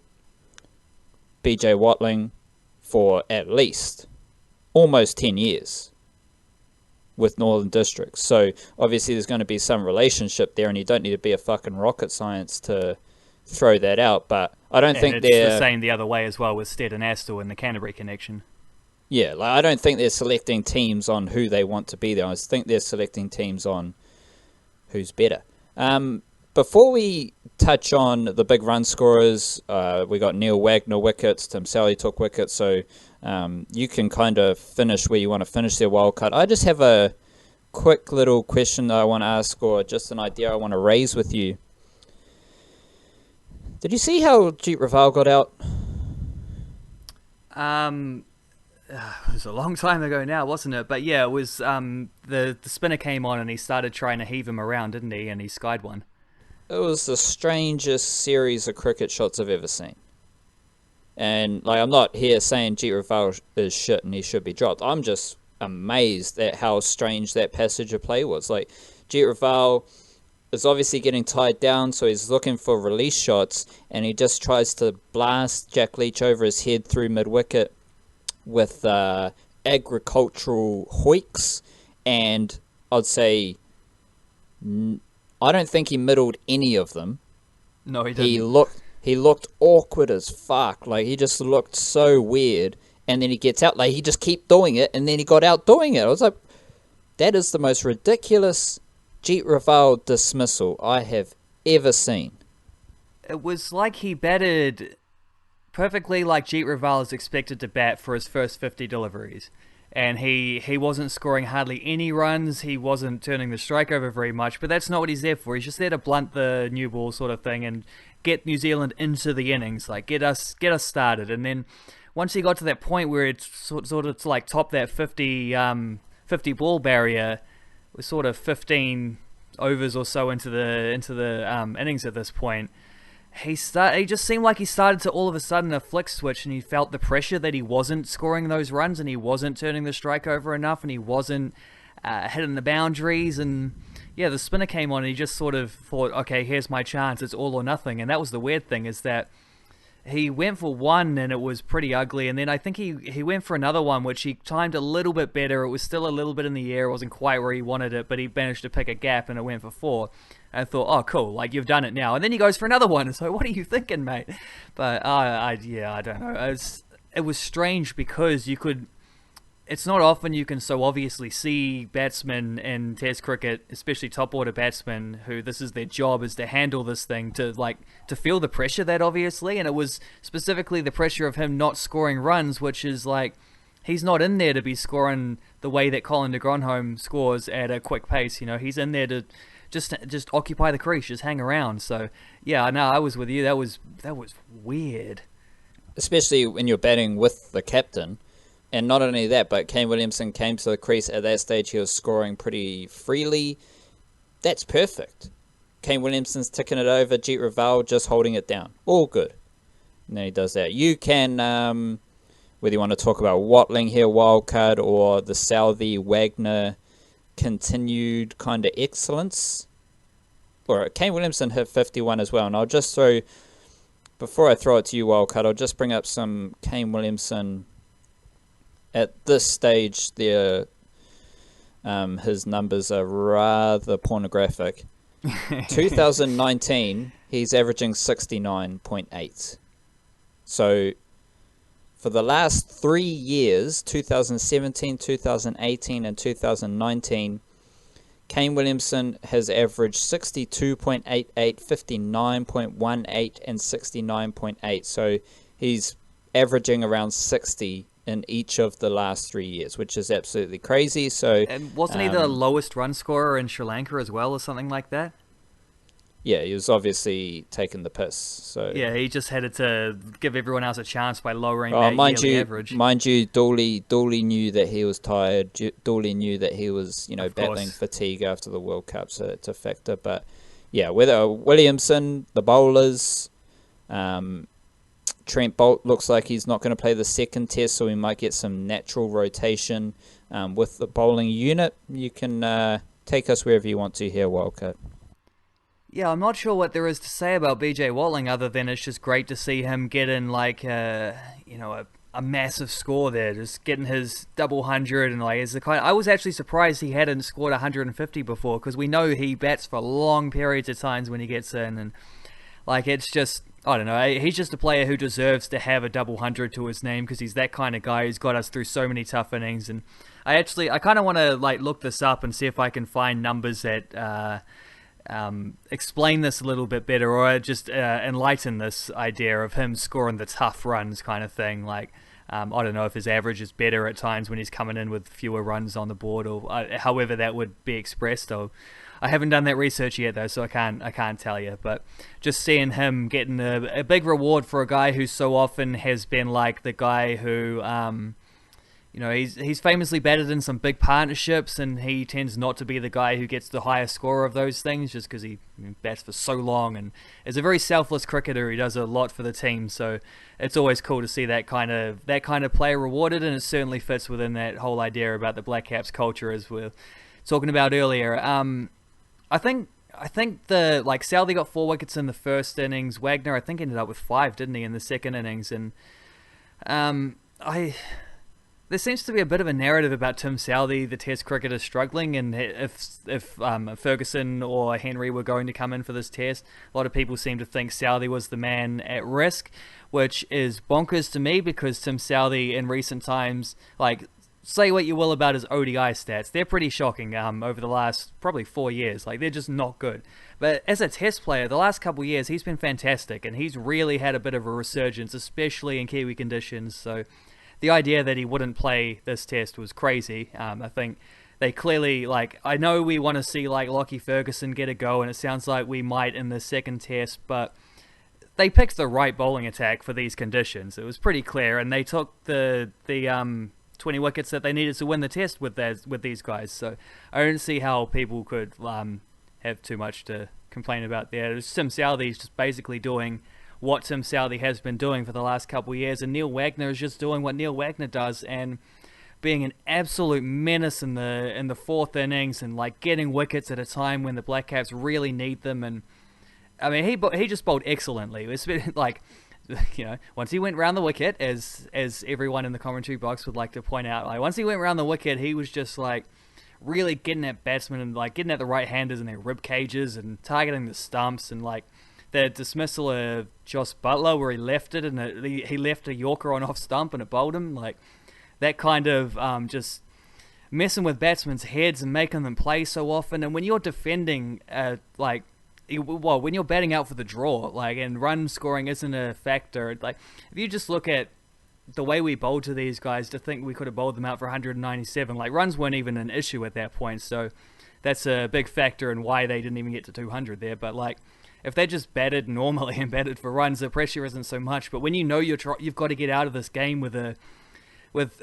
BJ Watling for at least almost 10 years with Northern Districts. So obviously there's going to be some relationship there, and you don't need to be a fucking rocket science to throw that out. But I don't think it's the same the other way as well with Stead and Astle and the Canterbury connection. Yeah, like I don't think they're selecting teams on who they want to be there. I think they're selecting teams on who's better. Before we touch on the big run scorers, we got Neil Wagner wickets, Tim Southee took wickets, so you can kind of finish where you want to finish their wild card. I just have a quick little question that I want to ask, or just an idea I want to raise with you. Did you see how Jeet Raval got out? It was a long time ago now, wasn't it? But yeah, it was the spinner came on and he started trying to heave him around, didn't he? And he skied one. It was the strangest series of cricket shots I've ever seen. And like, I'm not here saying Jeet Raval is shit and he should be dropped. I'm just amazed at how strange that passage of play was. Like, Jeet Raval is obviously getting tied down, so he's looking for release shots, and he just tries to blast Jack Leach over his head through mid-wicket with agricultural hoiks, and I'd say I don't think he middled any of them. No, he didn't. He looked awkward as fuck. Like, he just looked so weird, and then he gets out. Like, he just kept doing it, and then he got out doing it. I was like, that is the most ridiculous Jeet Raval dismissal I have ever seen. It was like he batted perfectly like Jeet Raval is expected to bat for his first 50 deliveries. And he wasn't scoring hardly any runs, he wasn't turning the strike over very much, but that's not what he's there for. He's just there to blunt the new ball sort of thing and get New Zealand into the innings, like get us started. And then once he got to that point where it's sort of like top that 50 ball barrier, we're sort of 15 overs or so into the innings at this point. He just seemed like he started to all of a sudden a flick switch, and he felt the pressure that he wasn't scoring those runs, and he wasn't turning the strike over enough, and he wasn't hitting the boundaries. And yeah, the spinner came on, and he just sort of thought, okay, here's my chance, it's all or nothing. And that was the weird thing, is that he went for one and it was pretty ugly, and then I think he went for another one which he timed a little bit better. It was still a little bit in the air, it wasn't quite where he wanted it, but he managed to pick a gap and it went for four. And I thought, oh cool, like you've done it now. And then he goes for another one. So what are you thinking, mate? But I don't know. It was strange because it's not often you can so obviously see batsmen in Test cricket, especially top order batsmen, who this is their job, is to handle this thing, to feel the pressure that obviously, and it was specifically the pressure of him not scoring runs, which is like, he's not in there to be scoring the way that Colin de Grandhomme scores at a quick pace. You know, he's in there to just occupy the crease, just hang around. So yeah, no, I was with you. That was weird, especially when you're batting with the captain. And not only that, but Kane Williamson came to the crease at that stage. He was scoring pretty freely. That's perfect. Kane Williamson's ticking it over. Jeet Raval just holding it down. All good. And then he does that. You can, whether you want to talk about Watling here, wildcard, or the Southee Wagner continued kind of excellence. Or Kane Williamson hit 51 as well. And I'll just throw, before I throw it to you, wildcard, I'll just bring up some Kane Williamson. At this stage, his numbers are rather pornographic. 2019, he's averaging 69.8. So For the last 3 years, 2017, 2018, and 2019, Kane Williamson has averaged 62.88, 59.18, and 69.8. So he's averaging around 60 in each of the last 3 years, which is absolutely crazy. So, and wasn't he the lowest run scorer in Sri Lanka as well, or something like that? Yeah, he was obviously taking the piss. So yeah, he just had to give everyone else a chance by lowering that yearly average. Mind you, Dooley knew that he was tired. Dooley knew that he was, battling fatigue after the World Cup, so it's a factor. But yeah, whether Williamson, the bowlers, Trent Bolt looks like he's not going to play the second test, so we might get some natural rotation with the bowling unit. You can take us wherever you want to here, Wildcat. Yeah, I'm not sure what there is to say about BJ Watling other than it's just great to see him get in a massive score there, just getting his double hundred and as the kind. I was actually surprised he hadn't scored 150 before, because we know he bats for long periods of times when he gets in, and it's just, I don't know, he's just a player who deserves to have a double hundred to his name, because he's that kind of guy who's got us through so many tough innings. And I kind of want to look this up and see if I can find numbers that explain this a little bit better, or just enlighten this idea of him scoring the tough runs kind of thing. I don't know if his average is better at times when he's coming in with fewer runs on the board, or however that would be expressed. Or I haven't done that research yet though, so I can't tell you. But just seeing him getting a big reward for a guy who so often has been the guy who he's famously batted in some big partnerships, and he tends not to be the guy who gets the highest score of those things, just because he bats for so long and is a very selfless cricketer. He does a lot for the team, so it's always cool to see that kind of player rewarded, and it certainly fits within that whole idea about the Blackcaps culture, as we're talking about earlier. I think the Southey got 4 wickets in the first innings. Wagner, I think, ended up with 5, didn't he, in the second innings? And there seems to be a bit of a narrative about Tim Southey, the Test cricketer, struggling, and if Ferguson or Henry were going to come in for this Test, a lot of people seem to think Southey was the man at risk, which is bonkers to me, because Tim Southey in recent times, say what you will about his ODI stats, they're pretty shocking over the last probably 4 years. They're just not good. But as a Test player, the last couple of years, he's been fantastic, and he's really had a bit of a resurgence, especially in Kiwi conditions. So the idea that he wouldn't play this Test was crazy. I think they clearly, I know we want to see Lockie Ferguson get a go, and it sounds like we might in the second Test, but they picked the right bowling attack for these conditions. It was pretty clear, and they took the 20 wickets that they needed to win the Test with these guys. So I don't see how people could have too much to complain about there. Tim Southey's just basically doing what Tim Southey has been doing for the last couple of years, and Neil Wagner is just doing what Neil Wagner does, and being an absolute menace in the fourth innings, and getting wickets at a time when the Blackcaps really need them. And I mean, he just bowled excellently. It's been once he went round the wicket, as everyone in the commentary box would like to point out, once he went round the wicket, he was just really getting at batsmen and getting at the right-handers in their rib cages and targeting the stumps, and the dismissal of Joss Butler, where he left it and he left a Yorker on off stump and it bowled him, that kind of just messing with batsmen's heads and making them play so often. And when you're defending, when you're batting out for the draw, and run scoring isn't a factor. If you just look at the way we bowled to these guys, to think we could have bowled them out for 197, runs weren't even an issue at that point. So that's a big factor in why they didn't even get to 200 there. But if they just batted normally and batted for runs, the pressure isn't so much. But when you've got to get out of this game with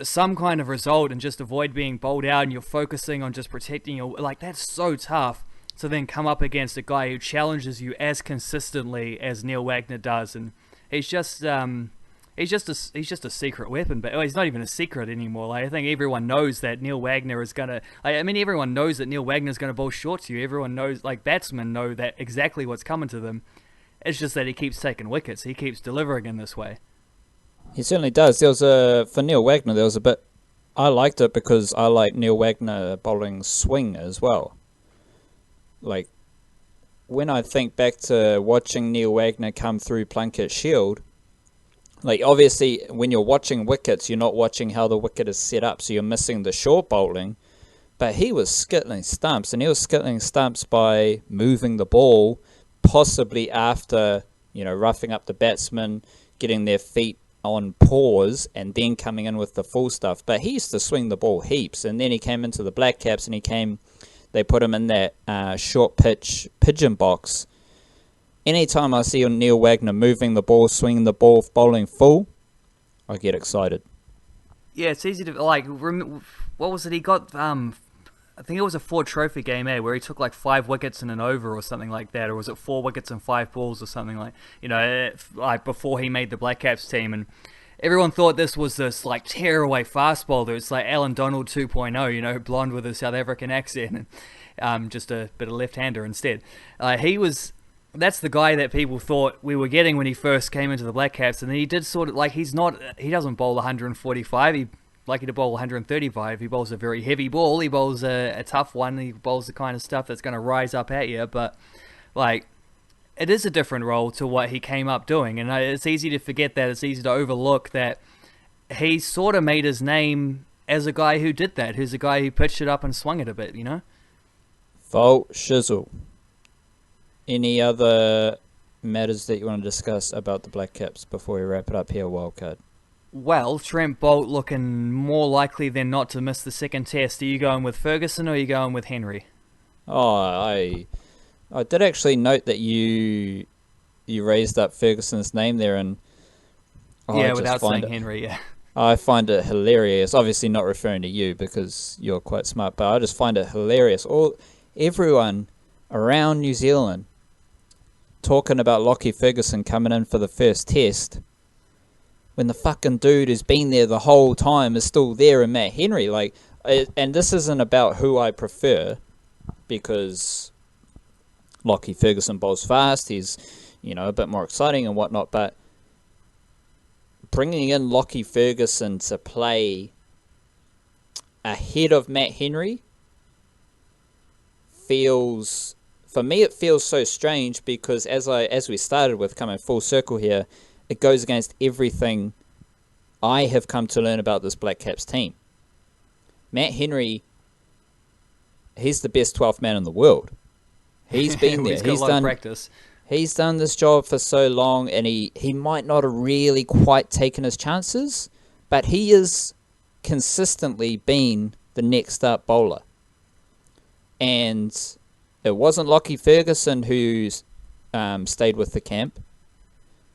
some kind of result and just avoid being bowled out, and you're focusing on just protecting your, that's so tough to then come up against a guy who challenges you as consistently as Neil Wagner does. And he's just a secret weapon, but he's not even a secret anymore. I think everyone knows that Neil Wagner is gonna. Everyone knows that Neil Wagner is gonna bowl short to you. Everyone knows, batsmen know that exactly what's coming to them. It's just that he keeps taking wickets. He keeps delivering in this way. He certainly does. For Neil Wagner, there was a bit. I liked it because I like Neil Wagner bowling swing as well. When I think back to watching Neil Wagner come through Plunket Shield, Like, obviously, when you're watching wickets, you're not watching how the wicket is set up, so you're missing the short bowling. But he was skittling stumps, and he was skittling stumps by moving the ball, possibly after, roughing up the batsman, getting their feet on pause, and then coming in with the full stuff. But he used to swing the ball heaps, and then he came into the Blackcaps, and they put him in that short pitch pigeon box. Anytime I see Neil Wagner moving the ball, swinging the ball, bowling full, I get excited. Yeah, it's easy to, what was it? He got, I think it was a Ford Trophy game, where he took like 5 wickets in an over or something like that, or was it 4 wickets and 5 balls or something like before he made the Blackcaps team, and everyone thought this was this like tearaway fast bowler. It's like Alan Donald 2.0, blonde with a South African accent, and just a bit of left-hander instead. That's the guy that people thought we were getting when he first came into the Blackcaps, and then he did sort of like he doesn't bowl 145. He lucky to bowl 135. He bowls a very heavy ball. He bowls a tough one. He bowls the kind of stuff that's going to rise up at you. But it is a different role to what he came up doing, and it's easy to forget that. It's easy to overlook that he sort of made his name as a guy who did that. Who's a guy who pitched it up and swung it a bit. Vote shizzle. Any other matters that you want to discuss about the Blackcaps before we wrap it up here, Wildcard? Well, Trent Bolt looking more likely than not to miss the second test. Are you going with Ferguson or are you going with Henry? Oh, I did actually note that you raised up Ferguson's name there, and without saying Henry, yeah. I find it hilarious. Obviously, not referring to you because you're quite smart, but I just find it hilarious. Everyone around New Zealand talking about Lockie Ferguson coming in for the first test, when the fucking dude who's been there the whole time is still there in Matt Henry. And this isn't about who I prefer, because Lockie Ferguson bowls fast, he's, a bit more exciting and whatnot, but bringing in Lockie Ferguson to play ahead of Matt Henry for me it feels so strange, because as we started with, coming full circle here, it goes against everything I have come to learn about this Blackcaps team. Matt Henry, he's the best 12th man in the world. He's been there. He's got a lot of practice. He's done this job for so long, and he might not have really quite taken his chances, but he has consistently been the next up bowler. And it wasn't Lockie Ferguson who stayed with the camp.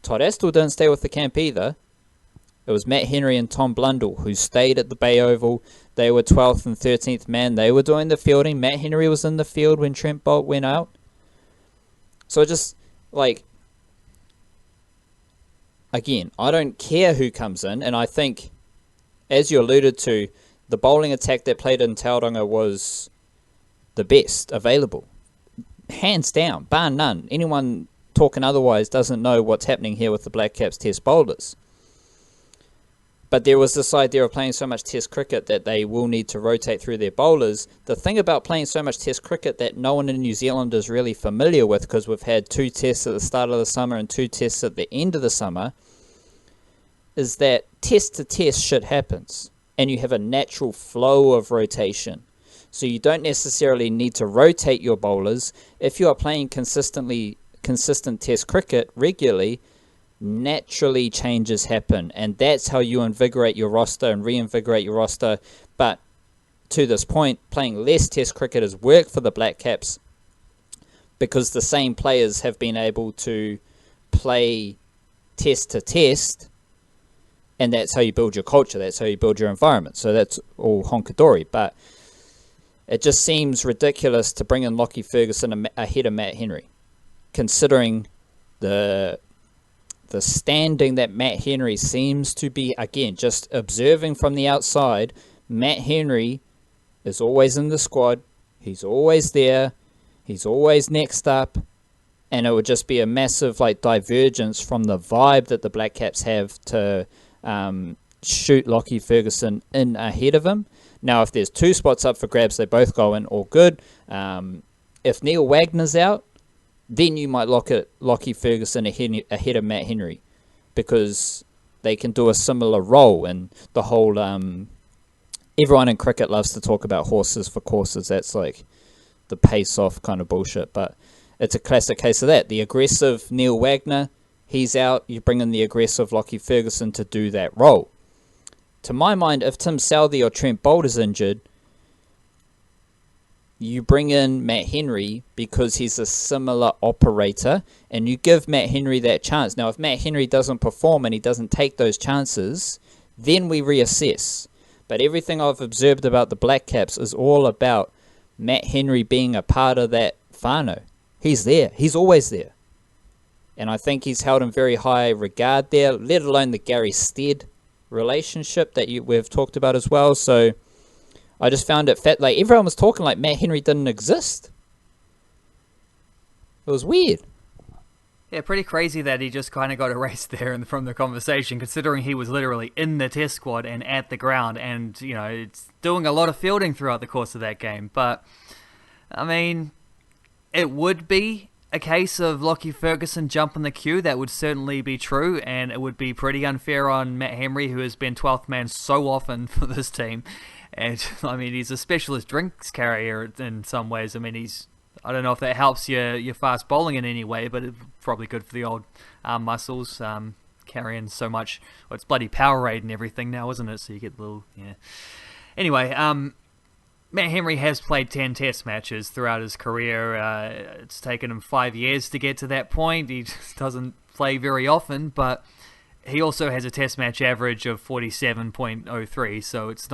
Todd Astle didn't stay with the camp either. It was Matt Henry and Tom Blundell who stayed at the Bay Oval. They were 12th and 13th man. They were doing the fielding. Matt Henry was in the field when Trent Bolt went out. So just, again, I don't care who comes in. And I think, as you alluded to, the bowling attack that played in Tauranga was the best available. Hands down, bar none. Anyone talking otherwise doesn't know what's happening here with the Blackcaps test bowlers. But there was this idea of playing so much test cricket that they will need to rotate through their bowlers. The thing about playing so much test cricket that no one in New Zealand is really familiar with, because we've had 2 tests at the start of the summer and 2 tests at the end of the summer, is that test to test shit happens, and you have a natural flow of rotation. So you don't necessarily need to rotate your bowlers. If you are playing consistent test cricket regularly, naturally changes happen, and that's how you invigorate your roster and reinvigorate your roster. But to this point, playing less test cricket has worked for the Blackcaps, because the same players have been able to play test to test, and that's how you build your culture, that's how you build your environment. So that's all honkadory, but it just seems ridiculous to bring in Lockie Ferguson ahead of Matt Henry, considering the standing that Matt Henry seems to be. Again, just observing from the outside, Matt Henry is always in the squad. He's always there. He's always next up. And it would just be a massive divergence from the vibe that the Blackcaps have to shoot Lockie Ferguson in ahead of him. Now, if there's 2 spots up for grabs, they both go in, all good. If Neil Wagner's out, then you might look at Lockie Ferguson ahead of Matt Henry, because they can do a similar role. And the whole everyone in cricket loves to talk about horses for courses. That's like the pace off kind of bullshit, but it's a classic case of that. The aggressive Neil Wagner, he's out, you bring in the aggressive Lockie Ferguson to do that role. To my mind, if Tim Southee or Trent Boulder's injured, you bring in Matt Henry because he's a similar operator, and you give Matt Henry that chance. Now, if Matt Henry doesn't perform and he doesn't take those chances, then we reassess. But everything I've observed about the Blackcaps is all about Matt Henry being a part of that whānau. He's there. He's always there. And I think he's held in very high regard there, let alone the Gary Stead relationship that we've talked about as well. So I just found it like everyone was talking like Matt Henry didn't exist. It was weird. Yeah, pretty crazy that he just kind of got erased there from the conversation, considering he was literally in the test squad and at the ground and, you know, it's doing a lot of fielding throughout the course of that game. But, I mean, it would be a case of Lockie Ferguson jumping the queue. That would certainly be true, and it would be pretty unfair on Matt Henry, who has been 12th man so often for this team. And, I mean, he's a specialist drinks carrier in some ways. I mean, I don't know if that helps your fast bowling in any way, but it's probably good for the old arm muscles, carrying so much. Well, it's bloody Powerade and everything now, isn't it? So you get a little, yeah. Anyway, Matt Henry has played 10 test matches throughout his career. It's taken him 5 years to get to that point. He just doesn't play very often, but he also has a test match average of 47.03, so it's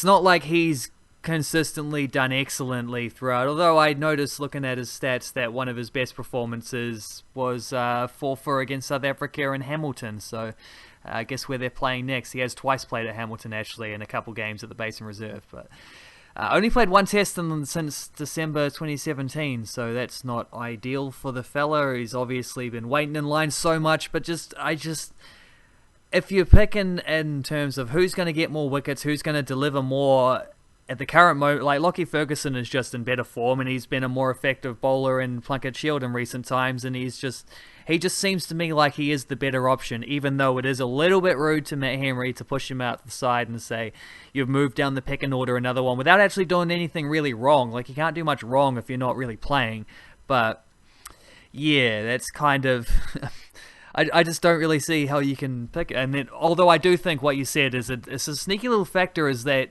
not like he's consistently done excellently throughout. Although I noticed looking at his stats that one of his best performances was 4-4 against South Africa in Hamilton, so I guess where they're playing next. He has twice played at Hamilton, actually, in a couple games at the Basin Reserve. But only played one test since December 2017, so that's not ideal for the fella. He's obviously been waiting in line so much, but if you're picking in terms of who's going to get more wickets, who's going to deliver more at the current moment, like Lockie Ferguson is just in better form, and he's been a more effective bowler in Plunket Shield in recent times, and he just seems to me like he is the better option, even though it is a little bit rude to Matt Henry to push him out the side and say, you've moved down the pecking order another one, without actually doing anything really wrong. Like, you can't do much wrong if you're not really playing, but yeah, that's kind of... I just don't really see how you can pick it. And then, although I do think what you said is it's a sneaky little factor, is that,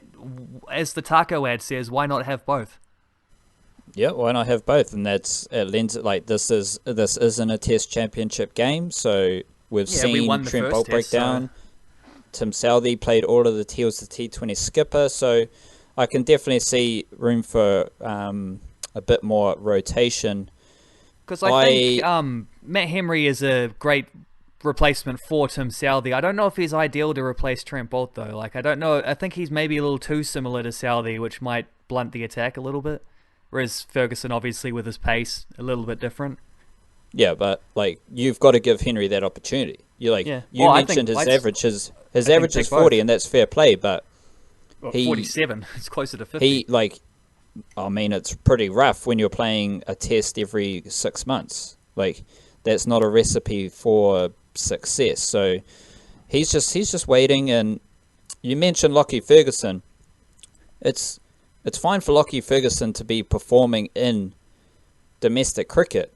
as the Taco ad says, why not have both? Yeah, why not have both? And it lends it like this isn't a Test Championship game, so we've seen Trent Bolt break down. Tim Southee played all of the T was the T20 skipper, so I can definitely see room for a bit more rotation. Because I think Matt Henry is a great replacement for Tim Southee. I don't know if he's ideal to replace Trent Bolt, though. Like, I don't know. I think he's maybe a little too similar to Southee, which might blunt the attack a little bit. Whereas Ferguson, obviously, with his pace, a little bit different. Yeah, but like you've got to give Henry that opportunity. You mentioned his average. His average is 40, both. And that's fair play. But 47. It's closer to 50. It's pretty rough when you're playing a test every 6 months. Like, that's not a recipe for success. So he's just waiting. And you mentioned Lockie Ferguson. It's fine for Lockie Ferguson to be performing in domestic cricket.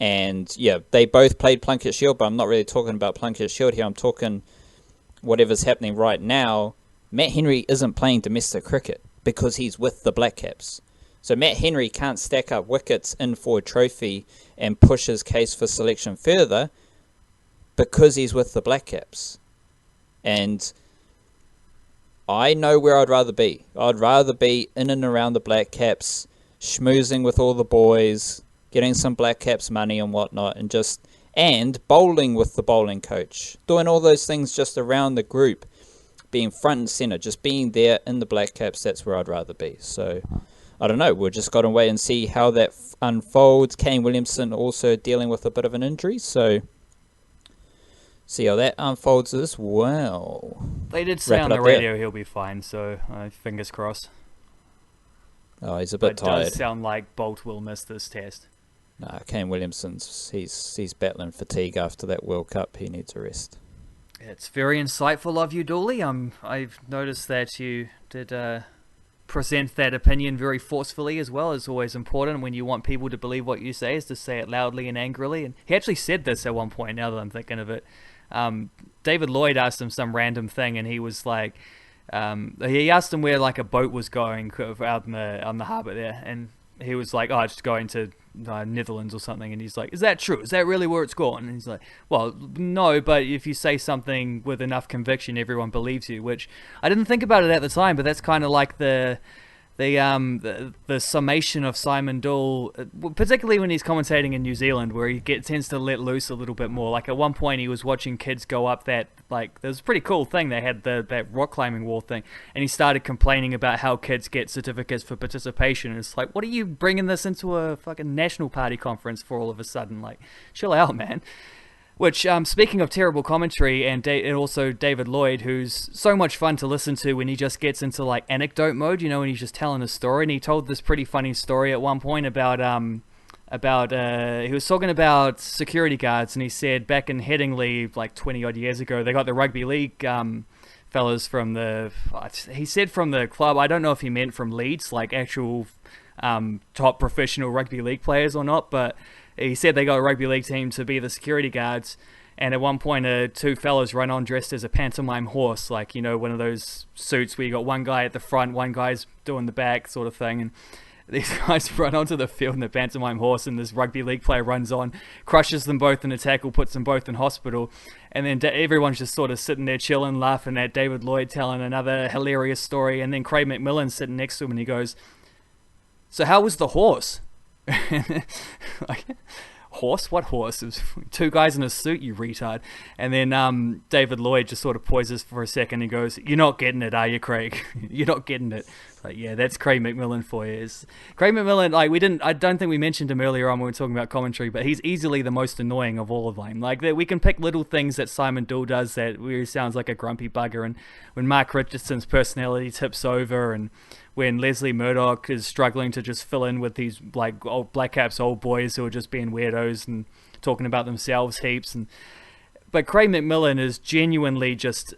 And yeah, they both played Plunket Shield, but I'm not really talking about Plunket Shield here. I'm talking whatever's happening right now. Matt Henry isn't playing domestic cricket because he's with the Blackcaps. So Matt Henry can't stack up wickets in for a trophy and push his case for selection further because he's with the Blackcaps. And I know where I'd rather be. I'd rather be in and around the Blackcaps, schmoozing with all the boys, getting some Blackcaps money and whatnot, and bowling with the bowling coach. Doing all those things just around the group, being front and center, just being there in the Blackcaps, that's where I'd rather be. So, I don't know. We've just got to wait and see how that unfolds. Kane Williamson also dealing with a bit of an injury, so see how that unfolds as well. They did say on the radio he'll be fine, so fingers crossed. Oh, he's a bit tired. It does sound like Bolt will miss this test. Nah, Kane Williamson's he's battling fatigue after that World Cup. He needs a rest. It's very insightful of you, Dooley. I've noticed that you did present that opinion very forcefully as well. It's always important when you want people to believe what you say is to say it loudly and angrily. And he actually said this at one point, now that I'm thinking of it. David Lloyd asked him some random thing, and he was like, he asked him where like a boat was going out on the harbour there, and he was like, oh, it's going to Netherlands or something. And he's like, is that true? Is that really where it's going? And he's like, well, no, but if you say something with enough conviction, everyone believes you, which I didn't think about it at the time, but that's kind of like the summation of Simon Doull, particularly when he's commentating in New Zealand, where he tends to let loose a little bit more. Like at one point he was watching kids go up that, like, there was a pretty cool thing. They had that rock climbing wall thing, and he started complaining about how kids get certificates for participation. And it's like, what are you bringing this into a fucking national party conference for all of a sudden? Like, chill out, man. Which, speaking of terrible commentary, and also David Lloyd, who's so much fun to listen to when he just gets into like anecdote mode, when he's just telling a story. And he told this pretty funny story at one point about he was talking about security guards, and he said back in Headingley, like 20 odd years ago, they got the rugby league fellas from he said from the club. I don't know if he meant from Leeds, like actual top professional rugby league players or not, but he said they got a rugby league team to be the security guards, and at one point two fellas run on dressed as a pantomime horse, like, one of those suits where you got one guy at the front, one guy's doing the back sort of thing, and these guys run onto the field in the pantomime horse, and this rugby league player runs on, crushes them both in a tackle, puts them both in hospital, and then everyone's just sort of sitting there chilling, laughing at David Lloyd telling another hilarious story, and then Craig McMillan's sitting next to him, and he goes, so how was the horse? Like, horse? What horse? It was two guys in a suit, you retard. And then David Lloyd just sort of pauses for a second and goes, you're not getting it, are you, Craig? You're not getting it. Like, yeah, that's Craig McMillan for you. Craig McMillan, like, I don't think we mentioned him earlier on when we were talking about commentary, but he's easily the most annoying of all of them. Like, we can pick little things that Simon Doull does that where he sounds like a grumpy bugger, and when Mark Richardson's personality tips over, and when Leslie Murdoch is struggling to just fill in with these like old Blackcaps old boys who are just being weirdos and talking about themselves heaps. But Craig McMillan is genuinely just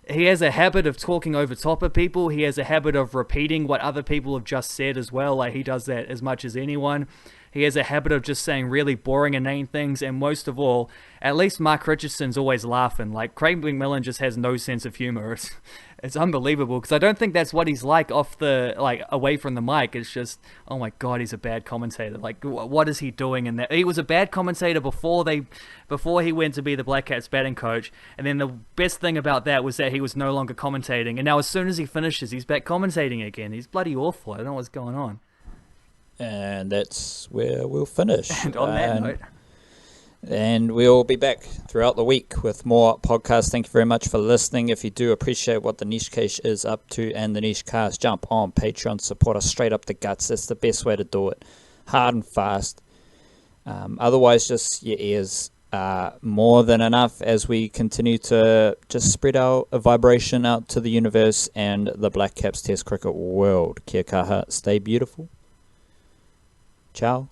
he has a habit of talking over top of people. He has a habit of repeating what other people have just said as well. Like, he does that as much as anyone. He has a habit of just saying really boring, inane things, and most of all, at least Mark Richardson's always laughing. Like, Craig McMillan just has no sense of humor. It's unbelievable, because I don't think that's what he's like away from the mic. It's just, oh my god, he's a bad commentator. Like, what is he doing in that? He was a bad commentator before he went to be the Blackcaps batting coach, and then the best thing about that was that he was no longer commentating, and now as soon as he finishes, he's back commentating again. He's bloody awful. I don't know what's going on. And that's where we'll finish. And on that note. And we'll be back throughout the week with more podcasts. Thank you very much for listening. If you do appreciate what the Niche Cache is up to and the Niche Cast, jump on Patreon, support us straight up the guts. That's the best way to do it. Hard and fast. Otherwise, just your ears are more than enough as we continue to just spread our vibration out to the universe and the Blackcaps Test Cricket world. Kia kaha, stay beautiful. Ciao.